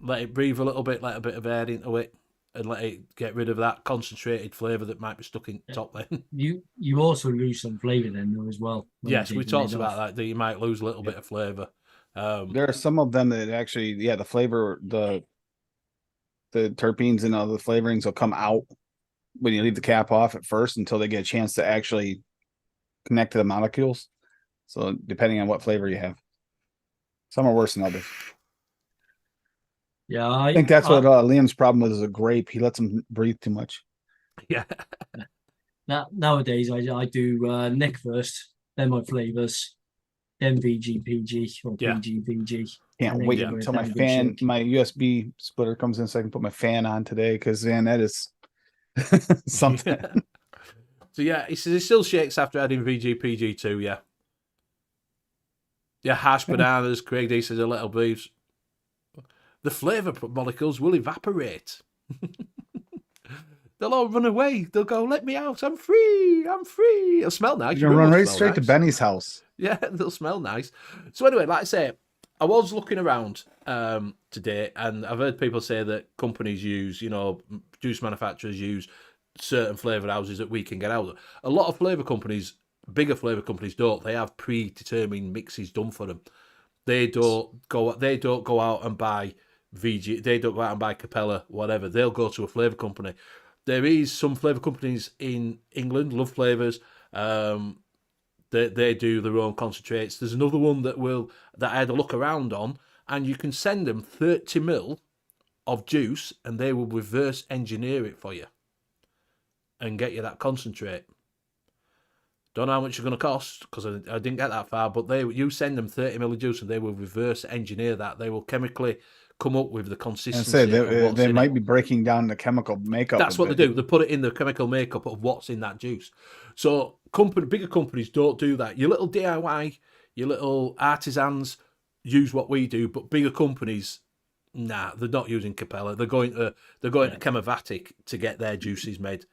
Let it breathe a little bit, let a bit of air into it, and let it get rid of that concentrated flavour that might be stuck in top then. You also lose some flavour then though as well. when you Yes, take we the talked lid about off. that you might lose a little bit of flavour. There are some of them that actually, the flavor, the terpenes and other flavorings will come out when you leave the cap off at first until they get a chance to actually connect to the molecules. So depending on what flavor you have, some are worse than others. Yeah, I think that's what Liam's problem with is a grape. He lets him breathe too much. Yeah. Nowadays I do Nick first, then my flavours, then VGPG or Yeah. PGVG. Can't And then wait give it a until my damn good fan, shake. my USB splitter comes in so I can put my fan on today because man, that is something. Yeah. So yeah, he says he still shakes after adding VGPG too, yeah. Yeah, hash bananas, Craig D says a little breeze. The flavour molecules will evaporate. They'll all run away. They'll go, let me out. I'm free. I'm free. It'll smell nice. You're gonna run It will right smell straight to nice. Benny's house. Yeah, they'll smell nice. So anyway, like I say, I was looking around today, and I've heard people say that companies use, juice manufacturers use certain flavour houses that we can get out of. A lot of flavour companies, bigger flavour companies, don't. They have predetermined mixes done for them. They don't go out and buy VG. They don't go out and buy Capella, whatever. They'll go to a flavour company. There is some flavour companies in England, Love Flavours. They do their own concentrates. There's another one that I had a look around on, and you can send them 30 ml of juice, and they will reverse engineer it for you and get you that concentrate. Don't know how much it's going to cost because I didn't get that far, but you send them 30 ml of juice, and they will reverse engineer that. They will chemically come up with the And consistency. say of what's they in might it. be breaking down the chemical makeup. That's what they do. They put it in the chemical makeup of what's in that juice. So bigger companies don't do that. Your little DIY, your little artisans use what we do, but bigger companies, nah, they're not using Capella. They're going to Chemovatic to get their juices made.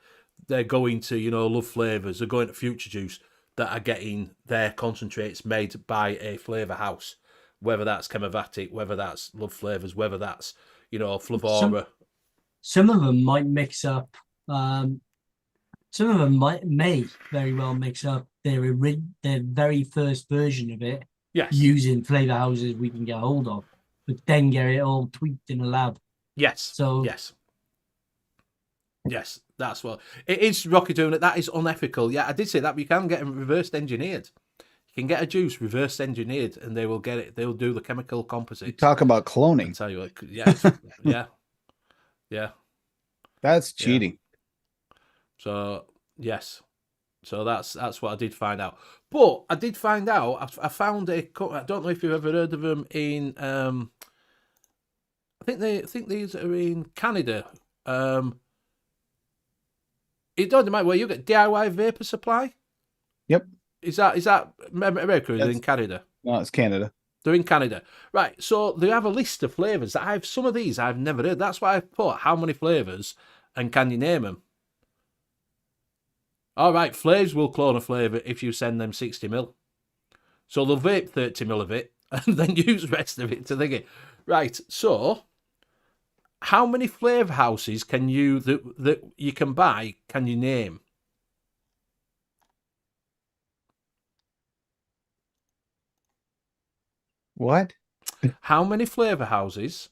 They're going to, Love Flavours. They're going to Future Juice that are getting their concentrates made by a flavour house. Whether that's Chemovatic, whether that's Love Flavours, whether that's, Flavora. Some of them might mix up. Some of them may very well mix up their very first version of it Yes. using flavour houses we can get hold of, but then get it all tweaked in a lab. Yes. So Yes, that's what it is. Rocky doing it. That is unethical. Yeah, I did say that. But you can get them reverse engineered. You can get a juice reverse engineered, and they will get it. They'll do the chemical composite. You talk about cloning. I tell you what, yeah. That's cheating. So yes, so that's what I did find out. But I did find out. I found I don't know if you've ever heard of them in. I think these are in Canada. It doesn't matter where you get DIY vapor supply. Yep. Is that America? Or is it in Canada? No, it's Canada. They're in Canada, right? So they have a list of flavors. Some of these I've never heard. That's why I put how many flavors and can you name them? All right, Flaves will clone a flavour if you send them 60 ml. So they'll vape 30 ml of it and then use the rest of it to think it. Right, so how many flavour houses can you that you can buy can you name? What? How many flavour houses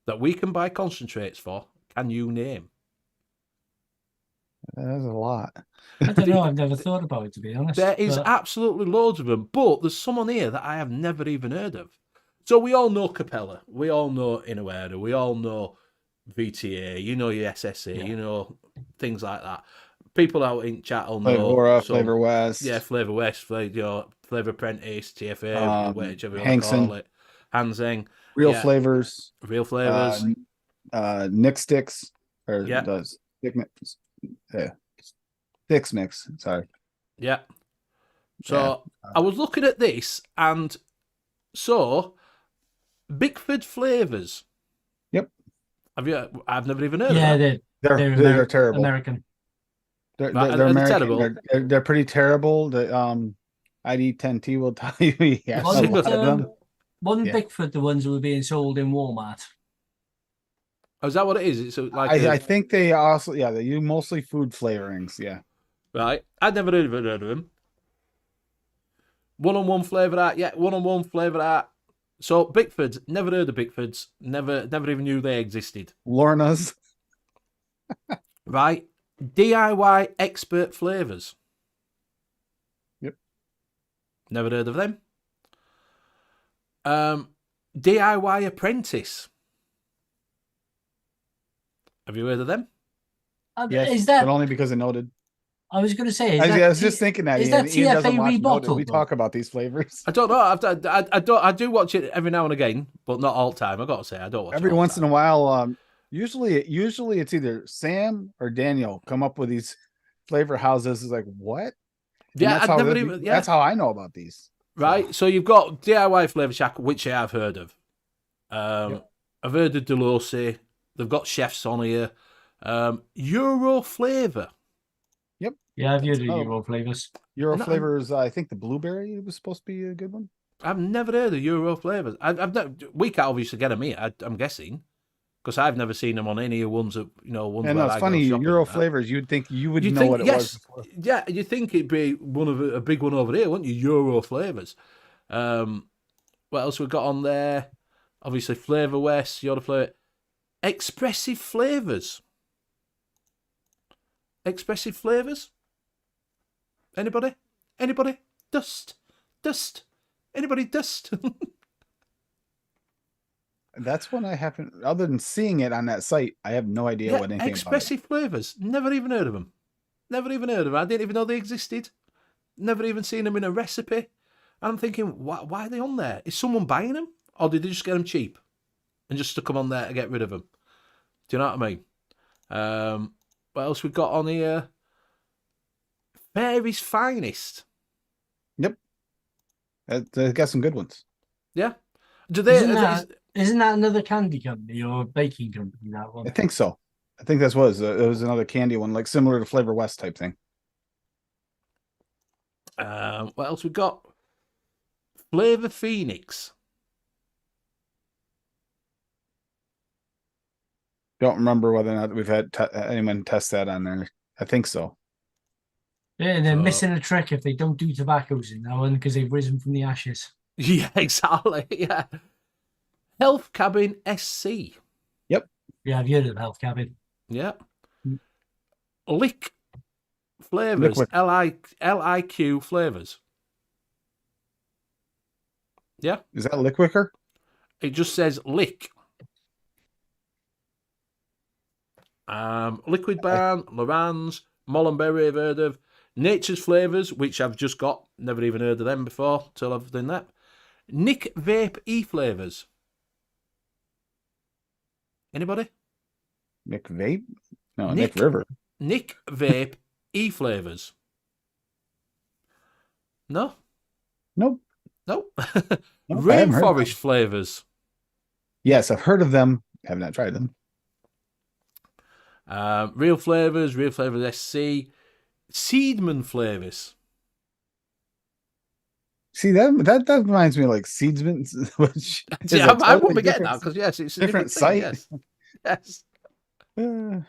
that we can buy concentrates for can you name? That's a lot. I don't know. I've never thought about it, to be honest. There is but absolutely loads of them, but there's some on here that I have never even heard of. So we all know Capella, we all know Inuera, we all know VTA, you know your SSA, Yeah. you know things like that. People out in chat will know. Flavor some- Flavor West. Yeah, Flavour West, Flavour Apprentice, TFA, whichever you want to Hankson. call it. Hansing, Real yeah. Flavors. Real Flavours. Nick Sticks. Or Yeah. does Stick Mix. Yeah. Sticks Mix. Sorry. Yeah. So I was looking at this, and so Bickford Flavours. Yep. I've never even heard yeah, of that. They're terrible. American. They're Right, they're are they American. terrible? They're pretty terrible. The ID10T will tell you he has a Wasn't, lot of them. wasn't Yeah. Bickford the ones that were being sold in Walmart? Oh, is that what it is? It's like I think they also they use mostly food flavorings. Yeah. right. I'd never heard of them. One-on-one flavour art, yeah. One-on-one flavour art. So Bickfords, never heard of Bickfords. Never even knew they existed. Lorna's. Right. DIY expert flavours. Yep. Never heard of them. DIY apprentice. Have you heard of them? Yes, Is that? but only because it noted. I was going to say. I was just thinking that. Is Ian. that Ian doesn't TFA watch Noted. rebottled? We talk about these flavors I don't know. I do watch it every now and again, but not all the time. I got to say, I don't watch every it all once the in a time. while. Usually it's either Sam or Daniel come up with these flavor houses. Is like what? And Yeah, that's I'd how never even. Yeah, that's how I know about these. right. So you've got DIY Flavour Shack, which I have heard of. Yep. I've heard of Delosi. They've got chefs on here. Euro Flavour. Yeah, I've used Oh. Euro flavors. Euro And flavors. I think the blueberry was supposed to be a good one. I've never heard of Euro Flavours. We can't obviously get them here. I'm guessing because I've never seen them on any ones that ones And where it's I funny. go shopping Euro and that. flavors. You'd think you would You'd know think, what it yes, was before. yeah, you'd think it'd be a big one over here, wouldn't you? Euro Flavours. What else we got on there? Obviously, Flavour West, Yoda Flavour. Expressive Flavours. Expressive Flavours? Anybody? Anybody? Dust. Anybody dust? That's one I haven't. Other than seeing it on that site, I have no idea what anything Expressive Flavours. Never even heard of them. Never even heard of them. I didn't even know they existed. Never even seen them in a recipe. And I'm thinking, why are they on there? Is someone buying them? Or did they just get them cheap and just stuck them on there to get rid of them? Do you know what I mean? What else we got on here? Fairy's Finest. about. Yep, they got some good ones. Yeah. Do they? Isn't that another candy company or baking company? That one. I think so. I think that's was it was another candy one, like similar to Flavor West type thing. What else we got? Flavour Phoenix. Don't remember whether or not we've had anyone test that on there. I think so. Yeah, they're So- missing a trick if they don't do tobaccos in that one because they've risen from the ashes. Yeah, exactly. Yeah. Health Cabin SC. Yeah, I've heard of Health Cabin. Yeah. Lick Flavours. Liquid. LIQ Flavours. Yeah. Is that Lickwicker? It just says Lick. Liquid Barn, Loran's, Mollenberry, I've heard of. Nature's Flavours, which I've just got. Never even heard of them before till I've done that. Nick Vape E-Flavours. Anybody? Nick Vape? No, Nick- Nick River. Nick Vape E-Flavours. No? Nope. No. Nope, I haven't heard of Rainforest Flavours. Yes, I've heard of them. Have not tried them. Real Flavours SC. Seedman flavours. See that reminds me of like Seedsman, which is Yeah, a I wouldn't totally be getting different, that because yes, it's a different different thing. site. Yes, yes.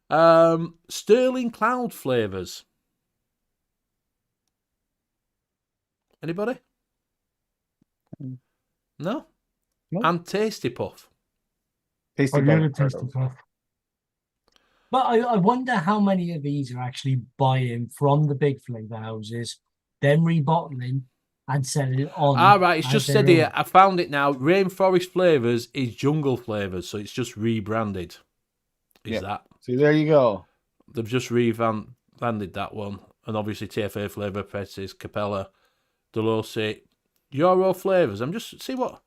Uh, Sterling Cloud flavours. Anybody? No. Nope. And Tasty Puff. Tasty I've Puff. never tasted stuff. But I wonder how many of these are actually buying from the big flavour houses, then rebottling and selling it on. All right, it's as just their said here. own. I found it now. Rainforest Flavours is Jungle Flavours, so it's just rebranded. Is Yep. that? See, there you go. They've just rebranded that one. And obviously TFA Flavour, Pettis, Capella, Delosi, Euro Flavours. I'm just see what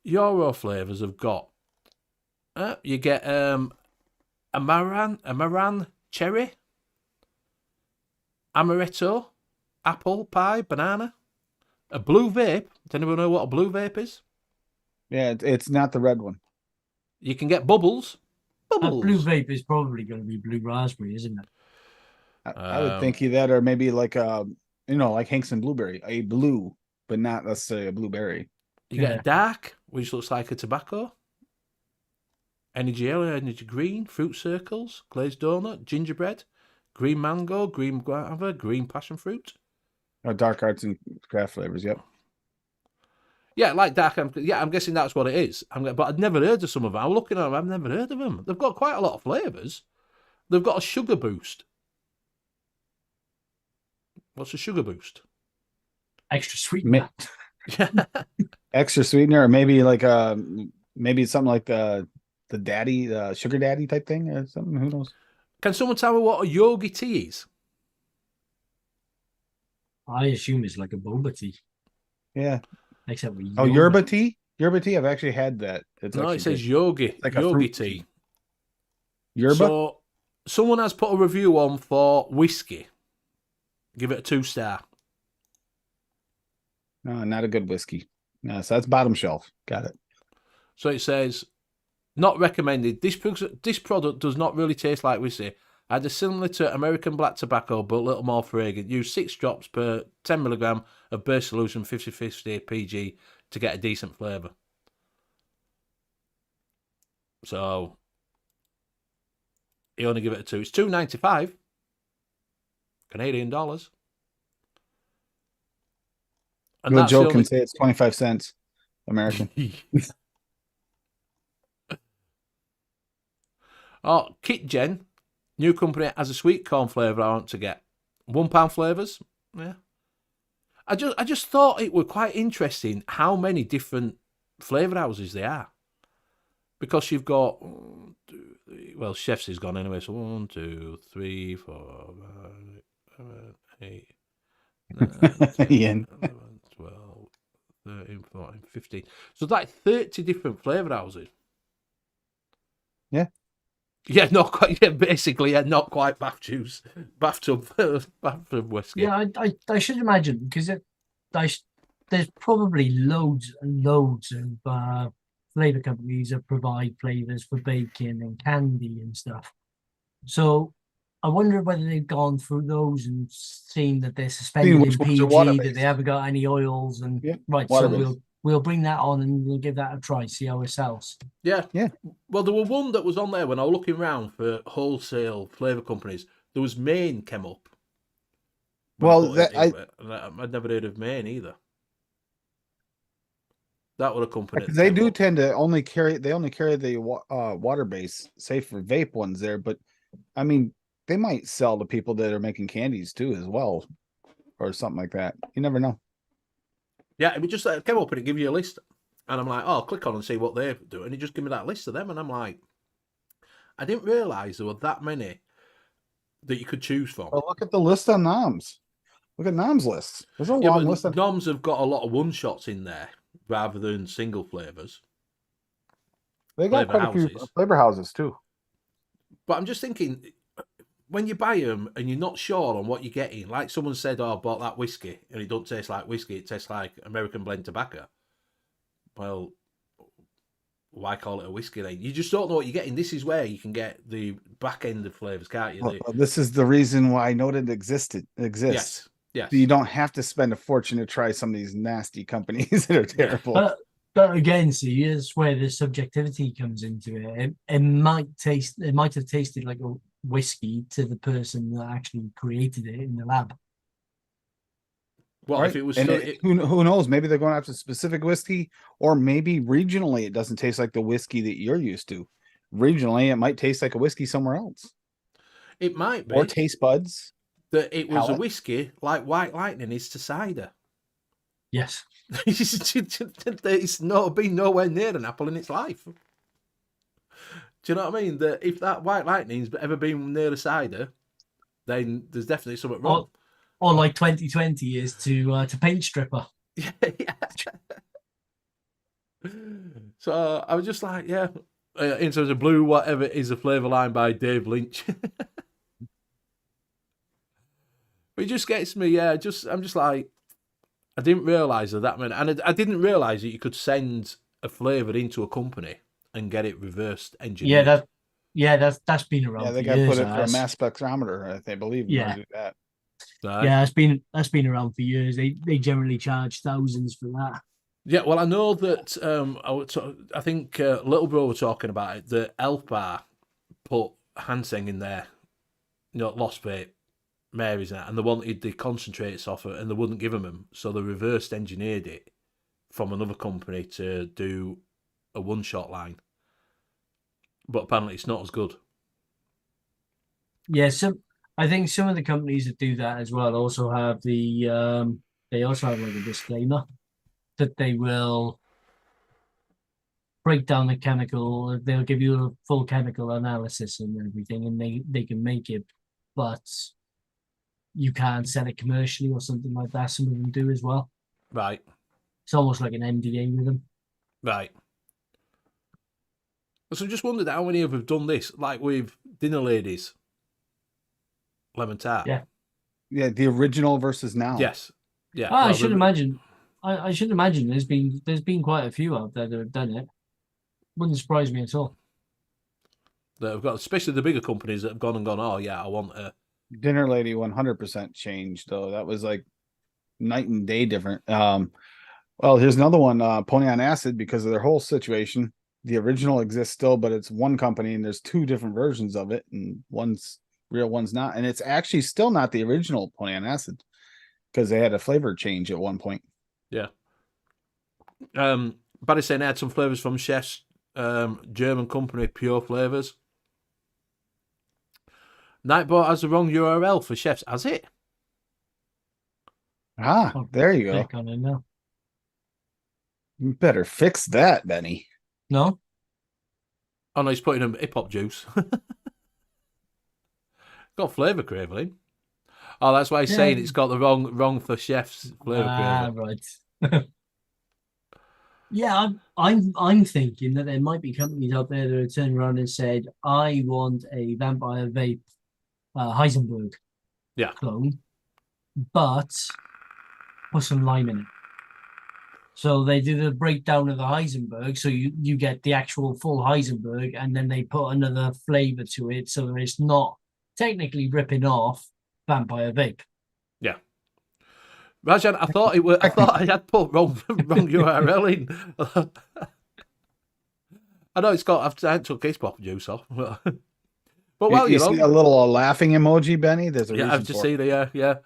Euro Flavours have got. You get Amaran Cherry, Amaretto, Apple Pie, Banana, a Blue Vape. Does anyone know what a Blue Vape is? Yeah, it's not the red one. You can get Bubbles. That blue vape is probably going to be blue raspberry, isn't it? I would think that, or maybe like like Hanks and Blueberry, a blue, but not necessarily a blueberry. You get a dark, which looks like a tobacco. Energy yellow, energy green, fruit circles, glazed donut, gingerbread, green mango, green guava, green passion fruit. Or dark arts and craft flavors. Yep. Yeah, like dark. I'm guessing that's what it is. But I'd never heard of some of them. I'm looking at them. I've never heard of them. They've got quite a lot of flavors. They've got a sugar boost. What's a sugar boost? Extra sweetener. Extra sweetener, or maybe like maybe something like the daddy, sugar daddy type thing or something. Who knows? Can someone tell me what a yogi tea is? I assume it's like a boba tea. Yeah. Except with yerba tea. Yerba tea. I've actually had that. It's No, it says good. yogi. Like yogi tea. Yerba. So someone has put a review on for whiskey. Give it a 2-star. No, not a good whiskey. No, so that's bottom shelf. Got it. So it says, not recommended. This product does not really taste like whiskey. Either similar to American black tobacco, but a little more fragrant. Use 6 drops per 10 milligram of burst solution, 50-50 PG, to get a decent flavour. So you only give it a 2. It's $2.95 Canadian dollars. And Little Joe can say it's 25 cents American. Oh, KitGen, new company, has a sweet corn flavour I want to get. £1 flavours. Yeah. I just thought it were quite interesting how many different flavour houses there are. Because you've got, well, Chef's is gone anyway, so 1, 2, 3, 4, 5, 8, 9, 10, Ian. 11, 12, 13, 14, 15. So like 30 different flavour houses. Yeah. Yeah, not quite. Yeah, basically, yeah, not quite bathtub whiskey. Yeah, I should imagine because there's probably loads and loads of flavor companies that provide flavors for baking and candy and stuff. So I wonder whether they've gone through those and seen that they're suspended in which ones are PG, water-based. that they haven't got any oils, and Yeah, right. So water-based. we'll bring that on and we'll give that a try, see how it sells. Yeah. Yeah. Well, there were one that was on there when I was looking around for wholesale flavour companies. There was Maine came up. Well, I'd never heard of Maine either. That was a company. they do tend to only carry the water base, safe for vape ones there, but I mean they might sell to people that are making candies too as well, or something like that. You never know. Yeah, it just came up and it give you a list, and I'm like, oh, click on and see what they do, and it just give me that list of them, and I'm like, I didn't realise there were that many that you could choose from. Well, look at the list on Noms. Look at Noms lists. There's a long list. Noms have got a lot of one shots in there rather than single flavours. They got quite a few flavor houses too. But I'm just thinking, when you buy them and you're not sure on what you're getting, like someone said, oh, I bought that whiskey and it don't taste like whiskey, it tastes like American blend tobacco. Well, why call it a whiskey then? You just don't know what you're getting. This is where you can get the back end of flavours, can't you? Well, this is the reason why I know it exists. Yes. So you don't have to spend a fortune to try some of these nasty companies that are terrible. But again, see, here's where the subjectivity comes into it. It might have tasted like a whiskey to the person that actually created it in the lab. Well, right? If it was and still, who knows? Maybe they're going after specific whiskey, or maybe regionally it doesn't taste like the whiskey that you're used to. Regionally, it might taste like a whiskey somewhere else. it might be Or taste buds. that it was palate. a whiskey like White Lightning is to cider. Yes. It's not been nowhere near an apple in its life. Do you know what I mean? That if that White Lightning's ever been near a cider, then there's definitely something wrong. Or like 2020 is to paint stripper. Yeah. So I was just like, yeah. In terms of blue, whatever is a flavour line by Dave Lynch. But it just gets me, yeah. I'm just like, I didn't realise that many, and I didn't realise that you could send a flavour into a company and get it reversed engineered. That's been around. Yeah, they for got to years, put it through a mass spectrometer, I believe. Yeah. Do that. Right. Yeah, that's been around for years. They generally charge thousands for that. Yeah, well, I know that I think Little Bro were talking about it. The Elf Bar put Hanseng in there, Lost Vape, Mary's and they wanted the concentrates off it, and they wouldn't give them, so they reversed engineered it from another company to do a one-shot line. But apparently, it's not as good. Yeah, I think some of the companies that do that as well also have they also have like a disclaimer that they will break down the chemical. They'll give you a full chemical analysis and everything, and they can make it, but you can't sell it commercially or something like that. Some of them do as well. Right. It's almost like an NDA with them. Right. So I just wondered how many of them have done this, like with Dinner Ladies. Lemon tart. Yeah, the original versus now. Yes. Yeah. I should imagine. I should imagine there's been quite a few out there that have done it. Wouldn't surprise me at all. That have got, especially the bigger companies that have gone and gone. Oh yeah, I want a Dinner Lady 100% changed though. That was like night and day different. Well, here's another one, Pony on Acid, because of their whole situation. The original exists still, but it's one company and there's two different versions of it, and one's real, one's not. And it's actually still not the original Pony on Acid because they had a flavor change at one point. Yeah. Barry saying I had some flavors from Chef's German company, Pure Flavors. Nightbot has the wrong URL for Chef's, has it? There you go. On it now. You better fix that, Benny. No? Oh no, he's putting in hip hop juice. Got flavour craving. Oh, that's why he's saying it's got the wrong for Chef's flavour craving. Right. Yeah, I'm thinking that there might be companies out there that have turned around and said, I want a Vampire Vape Heisenberg clone, but put some lime in it. So they do the breakdown of the Heisenberg, so you get the actual full Heisenberg, and then they put another flavour to it, so that it's not technically ripping off Vampire Vape. Yeah. Rajan, I thought I had put wrong URL in. I know it's got. I took his pop juice off, but while you see a little laughing emoji, Benny. There's a reason I've just for seen it. Yeah.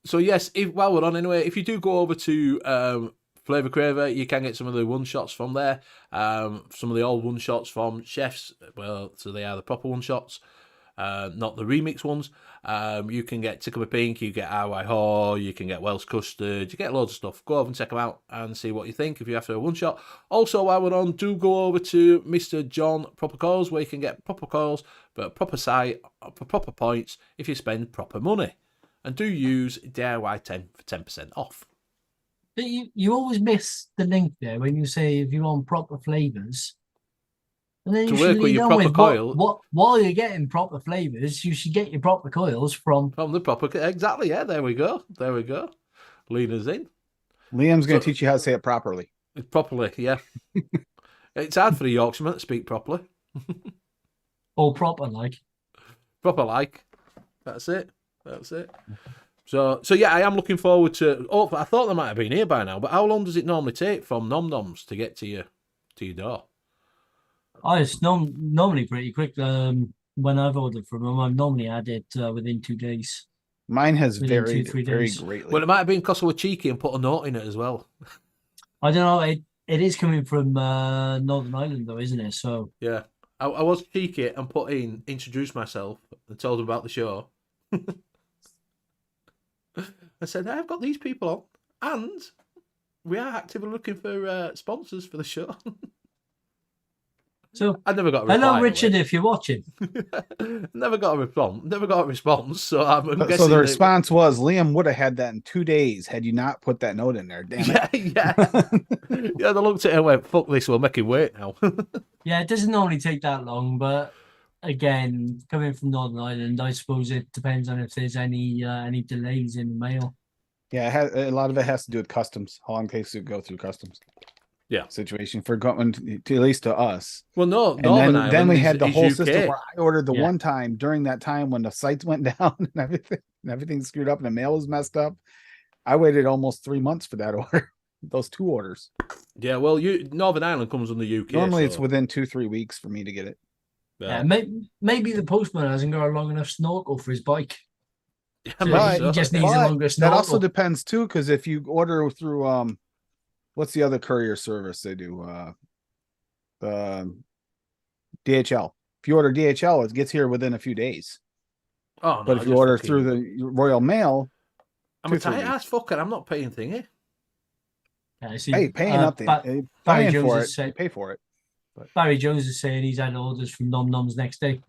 So yes, while we're on anyway, if you do go over to Flavour Craver, you can get some of the one shots from there. Some of the old one shots from Chef's. Well, so they are the proper one shots. Not the remix ones. You can get Tickle Pink, you get RY Haw, you can get Welsh Custard, you get loads of stuff. Go over and check them out and see what you think if you have to a one shot. Also, while we're on, do go over to Mr. John Proper Coils, where you can get proper coils, but a proper site for proper points if you spend proper money. And do use DIY10 for 10% off. But you always miss the link there when you say if you want proper flavours. And then to work with your proper coil. While you're getting proper flavours, you should get your proper coils from the proper. Exactly, yeah, there we go. Lean us in. Liam's going to teach you how to say it properly. Properly, yeah. It's hard for a Yorkshireman to speak properly. All proper, like. Proper like. That's it. That's it. So yeah, I am looking forward to. Oh, I thought they might have been here by now. But how long does it normally take from Nom Noms to get to your door? Oh, it's normally pretty quick. When I've ordered from them, I've normally had it within 2 days. Mine has Within varied 2-3 very days. greatly. Well, it might have been because I were cheeky and put a note in it as well. I don't know. It is coming from Northern Ireland, though, isn't it? So Yeah, I was cheeky and put in introduce myself and told them about the show. I said I've got these people on, and we are actively looking for sponsors for the show. So I never got a reply. hello, Richard, if you're watching. Never got a response. Never got a response. So I'm guessing. So the response was Liam would have had that in 2 days had you not put that note in there. Damn it. Yeah. Yeah, they looked at it and went, "Fuck this, we'll make him wait now." Yeah, it doesn't normally take that long, but again, coming from Northern Ireland, I suppose it depends on if there's any delays in the mail. Yeah, a lot of it has to do with customs. How long it takes to go through customs? Yeah. Situation for going to, at least to us. Well, no, And Northern Ireland then we had the is whole UK. system where I ordered the Yeah. one time during that time when the sites went down and everything screwed up and the mail was messed up. I waited almost 3 months for that order. Those 2 orders. Yeah, well, Northern Ireland comes on the UK. Normally so, it's within 2-3 weeks for me to get it. Yeah, maybe the postman hasn't got a long enough snorkel for his bike. Yeah, So maybe he so. just needs a longer That snorkel. also depends too, because if you order through what's the other courier service they do? DHL. If you order DHL, it gets here within a few days. Oh, no, But if you order through the Royal Mail, I'm a 2-3 tight weeks. ass fucker. I'm not paying thingy. Yeah, see, Hey, paying up the Barry paying Jones for has it, said- you pay for it. Barry Jones is saying he's had orders from Nom Noms next day.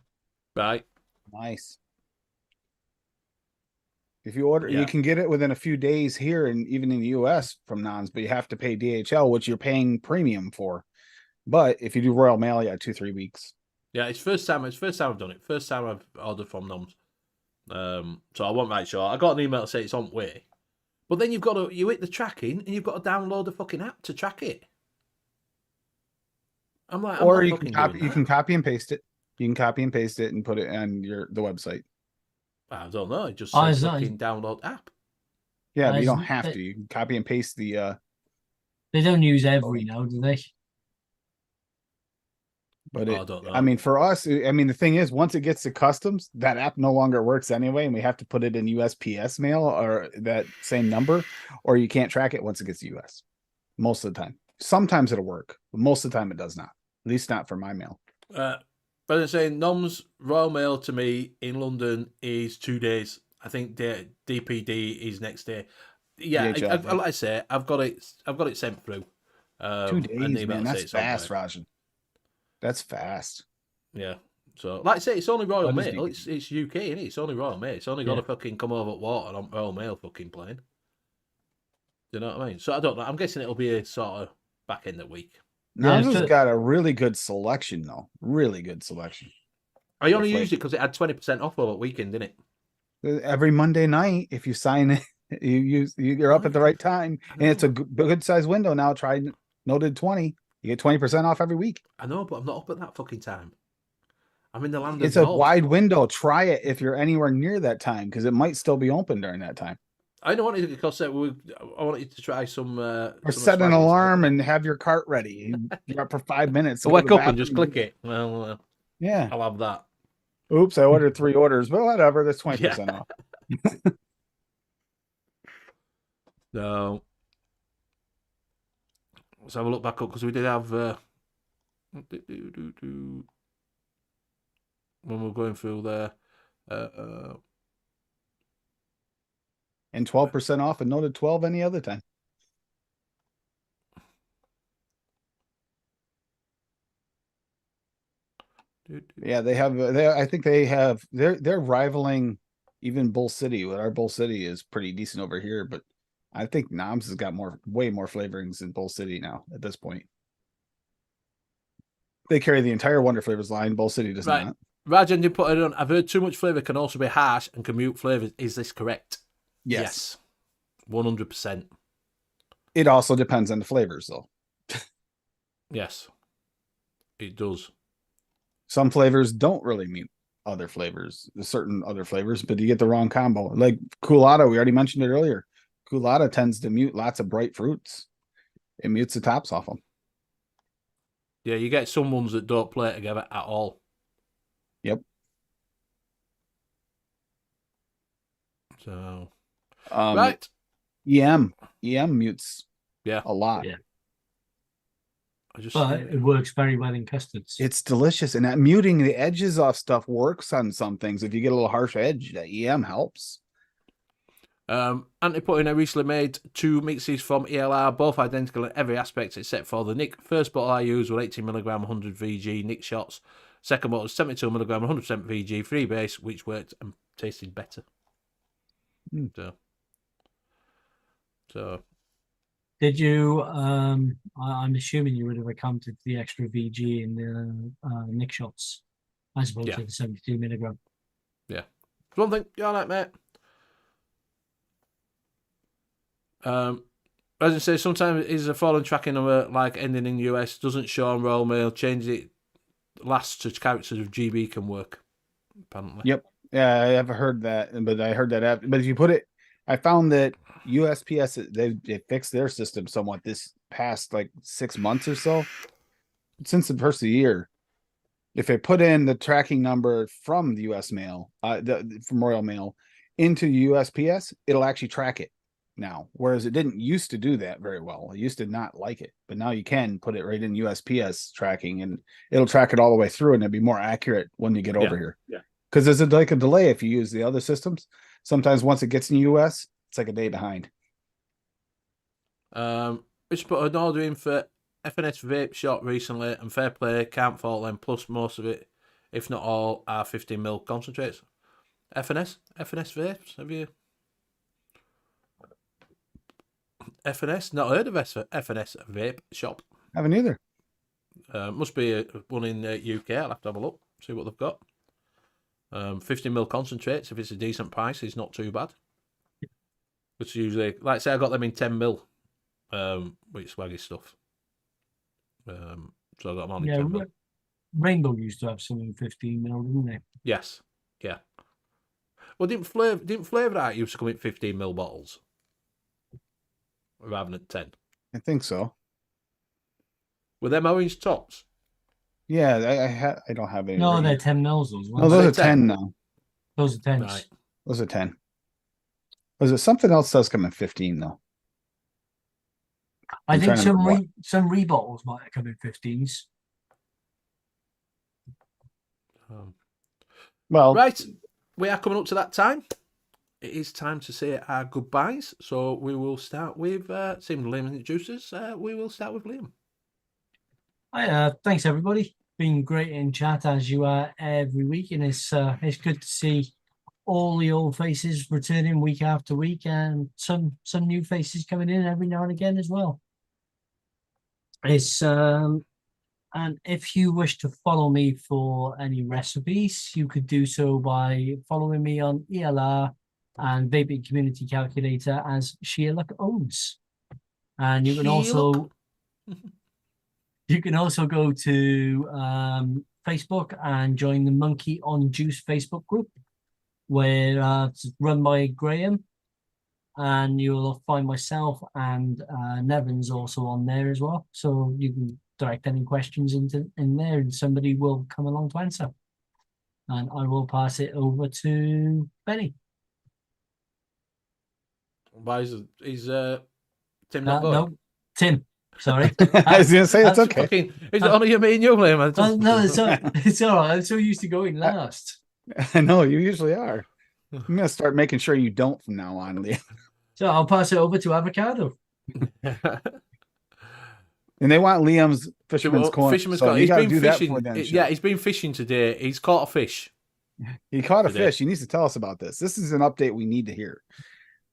Right. Nice. If you order, Yeah. you can get it within a few days here and even in the US from Nons, but you have to pay DHL, which you're paying premium for. But if you do Royal Mail, yeah, 2-3 weeks. Yeah, it's first time I've done it. First time I've ordered from Noms. So I wasn't right sure. I got an email to say it's on way. But then you hit the tracking and you've got to download the fucking app to track it. I'm like, Or you can copy and paste it. You can copy and paste it and put it on the website. I don't know. It just Oh, says is that- fucking download app. Yeah, but you don't Isn't have it- to. You can copy and paste the They don't use every now, do they? but I don't know. I mean, for us, I mean, the thing is, once it gets to customs, that app no longer works anyway, and we have to put it in USPS mail or that same number, or you can't track it once it gets to US. Most of the time. Sometimes it'll work, but most of the time it does not. At least not for my mail. But I'm saying Noms Royal Mail to me in London is 2 days. I think DPD is next day. Yeah, DHL, yeah. like I say, I've got it sent through. 2 days, and the man. email That's says it's on fast, way. Rajan. That's fast. Yeah. So, like I say, it's only Royal What is Mail. DPD? It's UK, isn't it? It's only Royal Mail. It's only got to fucking come over water on Royal Mail fucking plane. Do you know what I mean? So I don't know. I'm guessing it'll be a sort of back end of the week. Yeah, Nons has so- got a really good selection, though. Really good selection. I only Roughly. used it because it had 20% off over the weekend, didn't it? Every Monday night, if you sign it, you're up at the right time, and it's a good size window now. Try noted 20. You get 20% off every week. I know, but I'm not up at that fucking time. I'm in the land It's of a North. wide window. Try it if you're anywhere near that time, because it might still be open during that time. I don't want it because I wanted to try some. Or some set an Swaggies. alarm and have your cart ready. You're up for 5 minutes. So go to wake the up and just bathroom. click it. Well, Yeah. I'll have that. Oops, I ordered 3 orders, but whatever. That's 20% off. No. Let's have a look back up because we did have. When we were going through there. And 12% off and noted 12 any other time. Yeah, they have. I think they have. They're rivaling even Bull City. Our Bull City is pretty decent over here, but I think Noms has got way more flavorings than Bull City now at this point. They carry the entire Wonder Flavors line. Bull City does Right. not. Rajan, you put it on. I've heard too much flavour can also be harsh and can mute flavours. Is this correct? Yes. 100%. It also depends on the flavors, though. Yes. It does. Some flavors don't really mute other flavors, certain other flavors, but you get the wrong combo. Like Coolata, we already mentioned it earlier. Coolata tends to mute lots of bright fruits. It mutes the tops off them. Yeah, you get some ones that don't play together at all. Yep. So, right. EM mutes. Yeah. A lot. Yeah. But it works very well in custards. It's delicious, and that muting the edges off stuff works on some things. If you get a little harsh edge, that EM helps. Anti-Putting, I recently made 2 mixes from ELR, both identical in every aspect except for the nick. First bottle I used was 18mg 100 VG nick shots. Second bottle was 72mg 100% VG free base, which worked and tasted better. So did you? I'm assuming you would have accounted for the extra VG in the nick shots as opposed to the 72mg. Yeah, one thing. You're all right, mate. As I say, sometimes is a foreign tracking number like ending in US doesn't show on roll mail. Change it last to characters of GB can work. Apparently. Yep. Yeah, I have heard that, but I heard that after. But if you put it, I found that USPS they fixed their system somewhat this past like 6 months or so. Since the first of the year, if they put in the tracking number from the US mail, from Royal Mail into USPS, it'll actually track it now. Whereas it didn't used to do that very well. It used to not like it, but now you can put it right in USPS tracking, and it'll track it all the way through, and it'll be more accurate when you get over here. Yeah. Because there's like a delay if you use the other systems. Sometimes once it gets in the US, it's like a day behind. Just put an order in for FNS Vape Shop recently, and fair play, can't fault them. Plus, most of it, if not all, are 15ml concentrates. FNS Vapes, have you? FNS? Not heard of FNS Vape Shop. Haven't either. Must be one in the UK. I'll have to have a look, see what they've got. 15ml concentrates, if it's a decent price, is not too bad. It's usually, like I say, I got them in 10ml, which swaggy stuff. So I got them on in 10ml. Rainbow used to have some in 15ml, didn't they? Yes, yeah. Well, didn't Flavour Out used to come in 15ml bottles rather than 10? I think so. Were them orange tops? Yeah, I don't have any. No, they're 10ml. No, those are 10 now. Those are 10s. Right. Those are 10. Was it something else does come in 15 though? I think some rebottles might have come in 15s. Well, right, we are coming up to that time. It is time to say our goodbyes. So we will start with seeing Liam introduces. We will start with Liam. Hi, thanks everybody. Been great in chat as you are every week, and it's good to see all the old faces returning week after week, and some new faces coming in every now and again as well. It's and if you wish to follow me for any recipes, you could do so by following me on ELR and Vaping Community Calculator as Sheerluck Owns. And you can also go to Facebook and join the Monkey on Juice Facebook group, where it's run by Graham, and you'll find myself and Nevin's also on there as well. So you can direct any questions in there, and somebody will come along to answer. And I will pass it over to Benny. Why is Tim not going? No, Tim. Sorry. I was going to say, it's okay. Fucking, is it only you, me and you, Liam? No, it's all right. I'm so used to going last. I know, you usually are. I'm going to start making sure you don't from now on, Liam. So I'll pass it over to Avocado. And they want Liam's Fisherman's Corner. Fisherman's so Corner. you got to He's do been that fishing. for them. Yeah, he's been fishing today. He's caught a fish. He caught a today. fish. He needs to tell us about this. This is an update we need to hear.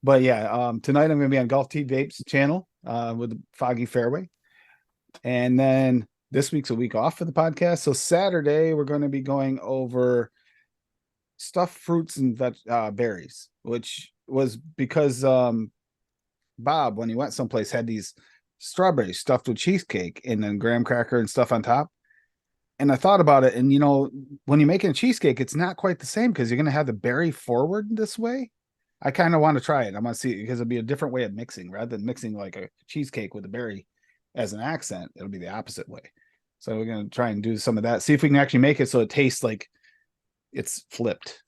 But yeah, tonight I'm going to be on Golf Tea Vapes channel with the Foggy Fairway. And then this week's a week off for the podcast. So Saturday, we're going to be going over stuffed fruits and berries, which was because Bob, when he went someplace, had these strawberries stuffed with cheesecake and then graham cracker and stuff on top. And I thought about it, and when you're making a cheesecake, it's not quite the same because you're going to have the berry forward this way. I kind of want to try it. I want to see it because it'll be a different way of mixing rather than mixing like a cheesecake with a berry as an accent. It'll be the opposite way. So we're going to try and do some of that. See if we can actually make it so it tastes like it's flipped.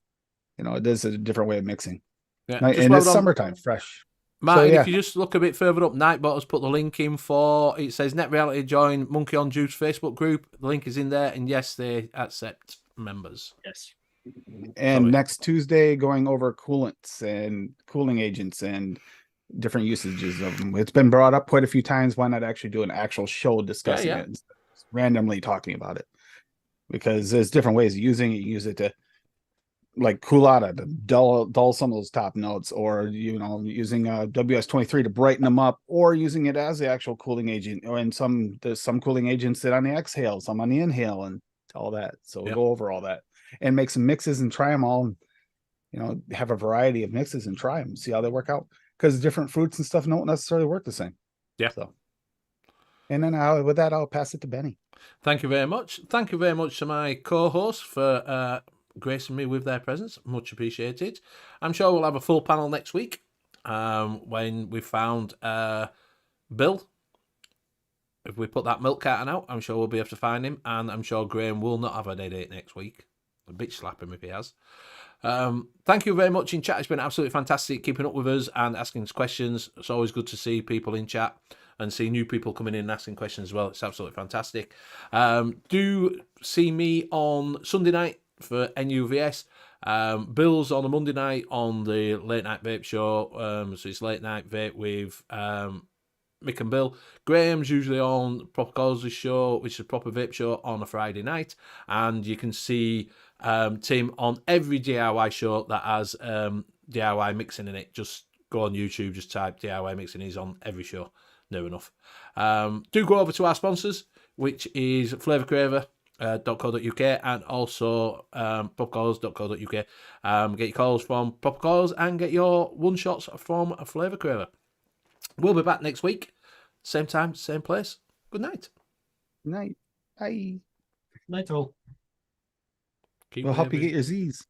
It is a different way of mixing. Yeah, And it's summertime, fresh. Martin, if you just look a bit further up, Nightbot has put the link in for, it says Net Reality join Monkey on Juice Facebook group. The link is in there, and yes, they accept members. Yes. And next Tuesday, going over coolants and cooling agents and different usages of them. It's been brought up quite a few times. Why not actually do an actual show discussing it instead of randomly talking about it? Because there's different ways of using it. You use it to like cool out to dull some of those top notes, or using WS-23 to brighten them up, or using it as the actual cooling agent. And there's some cooling agents that on the exhale, some on the inhale, and all that. So we'll go over all that and make some mixes and try them all. Have a variety of mixes and try them, see how they work out. Because different fruits and stuff don't necessarily work the same. Yeah. So, and then with that, I'll pass it to Benny. Thank you very much. Thank you very much to my co-hosts for gracing me with their presence. Much appreciated. I'm sure we'll have a full panel next week when we found Bill. If we put that milk carton out, I'm sure we'll be able to find him, and I'm sure Graham will not have a date next week. A bitch slap him if he has. Thank you very much in chat. It's been absolutely fantastic keeping up with us and asking us questions. It's always good to see people in chat and see new people coming in and asking questions as well. It's absolutely fantastic. Do see me on Sunday night for NUVS. Bill's on a Monday night on the Late Night Vape Show. So it's Late Night Vape with Mick and Bill. Graham's usually on Proper Causes show, which is a proper vape show, on a Friday night. And you can see Tim on every DIY show that has DIY mixing in it. Just go on YouTube, just type DIY mixing. He's on every show. Near enough. Do go over to our sponsors, which is flavourcraver.co.uk and also popcalls.co.uk. Get your calls from Proper Calls and get your one shots from Flavour Craver. We'll be back next week. Same time, same place. Good night. Night. Bye. Night all. We'll help you get your Z's.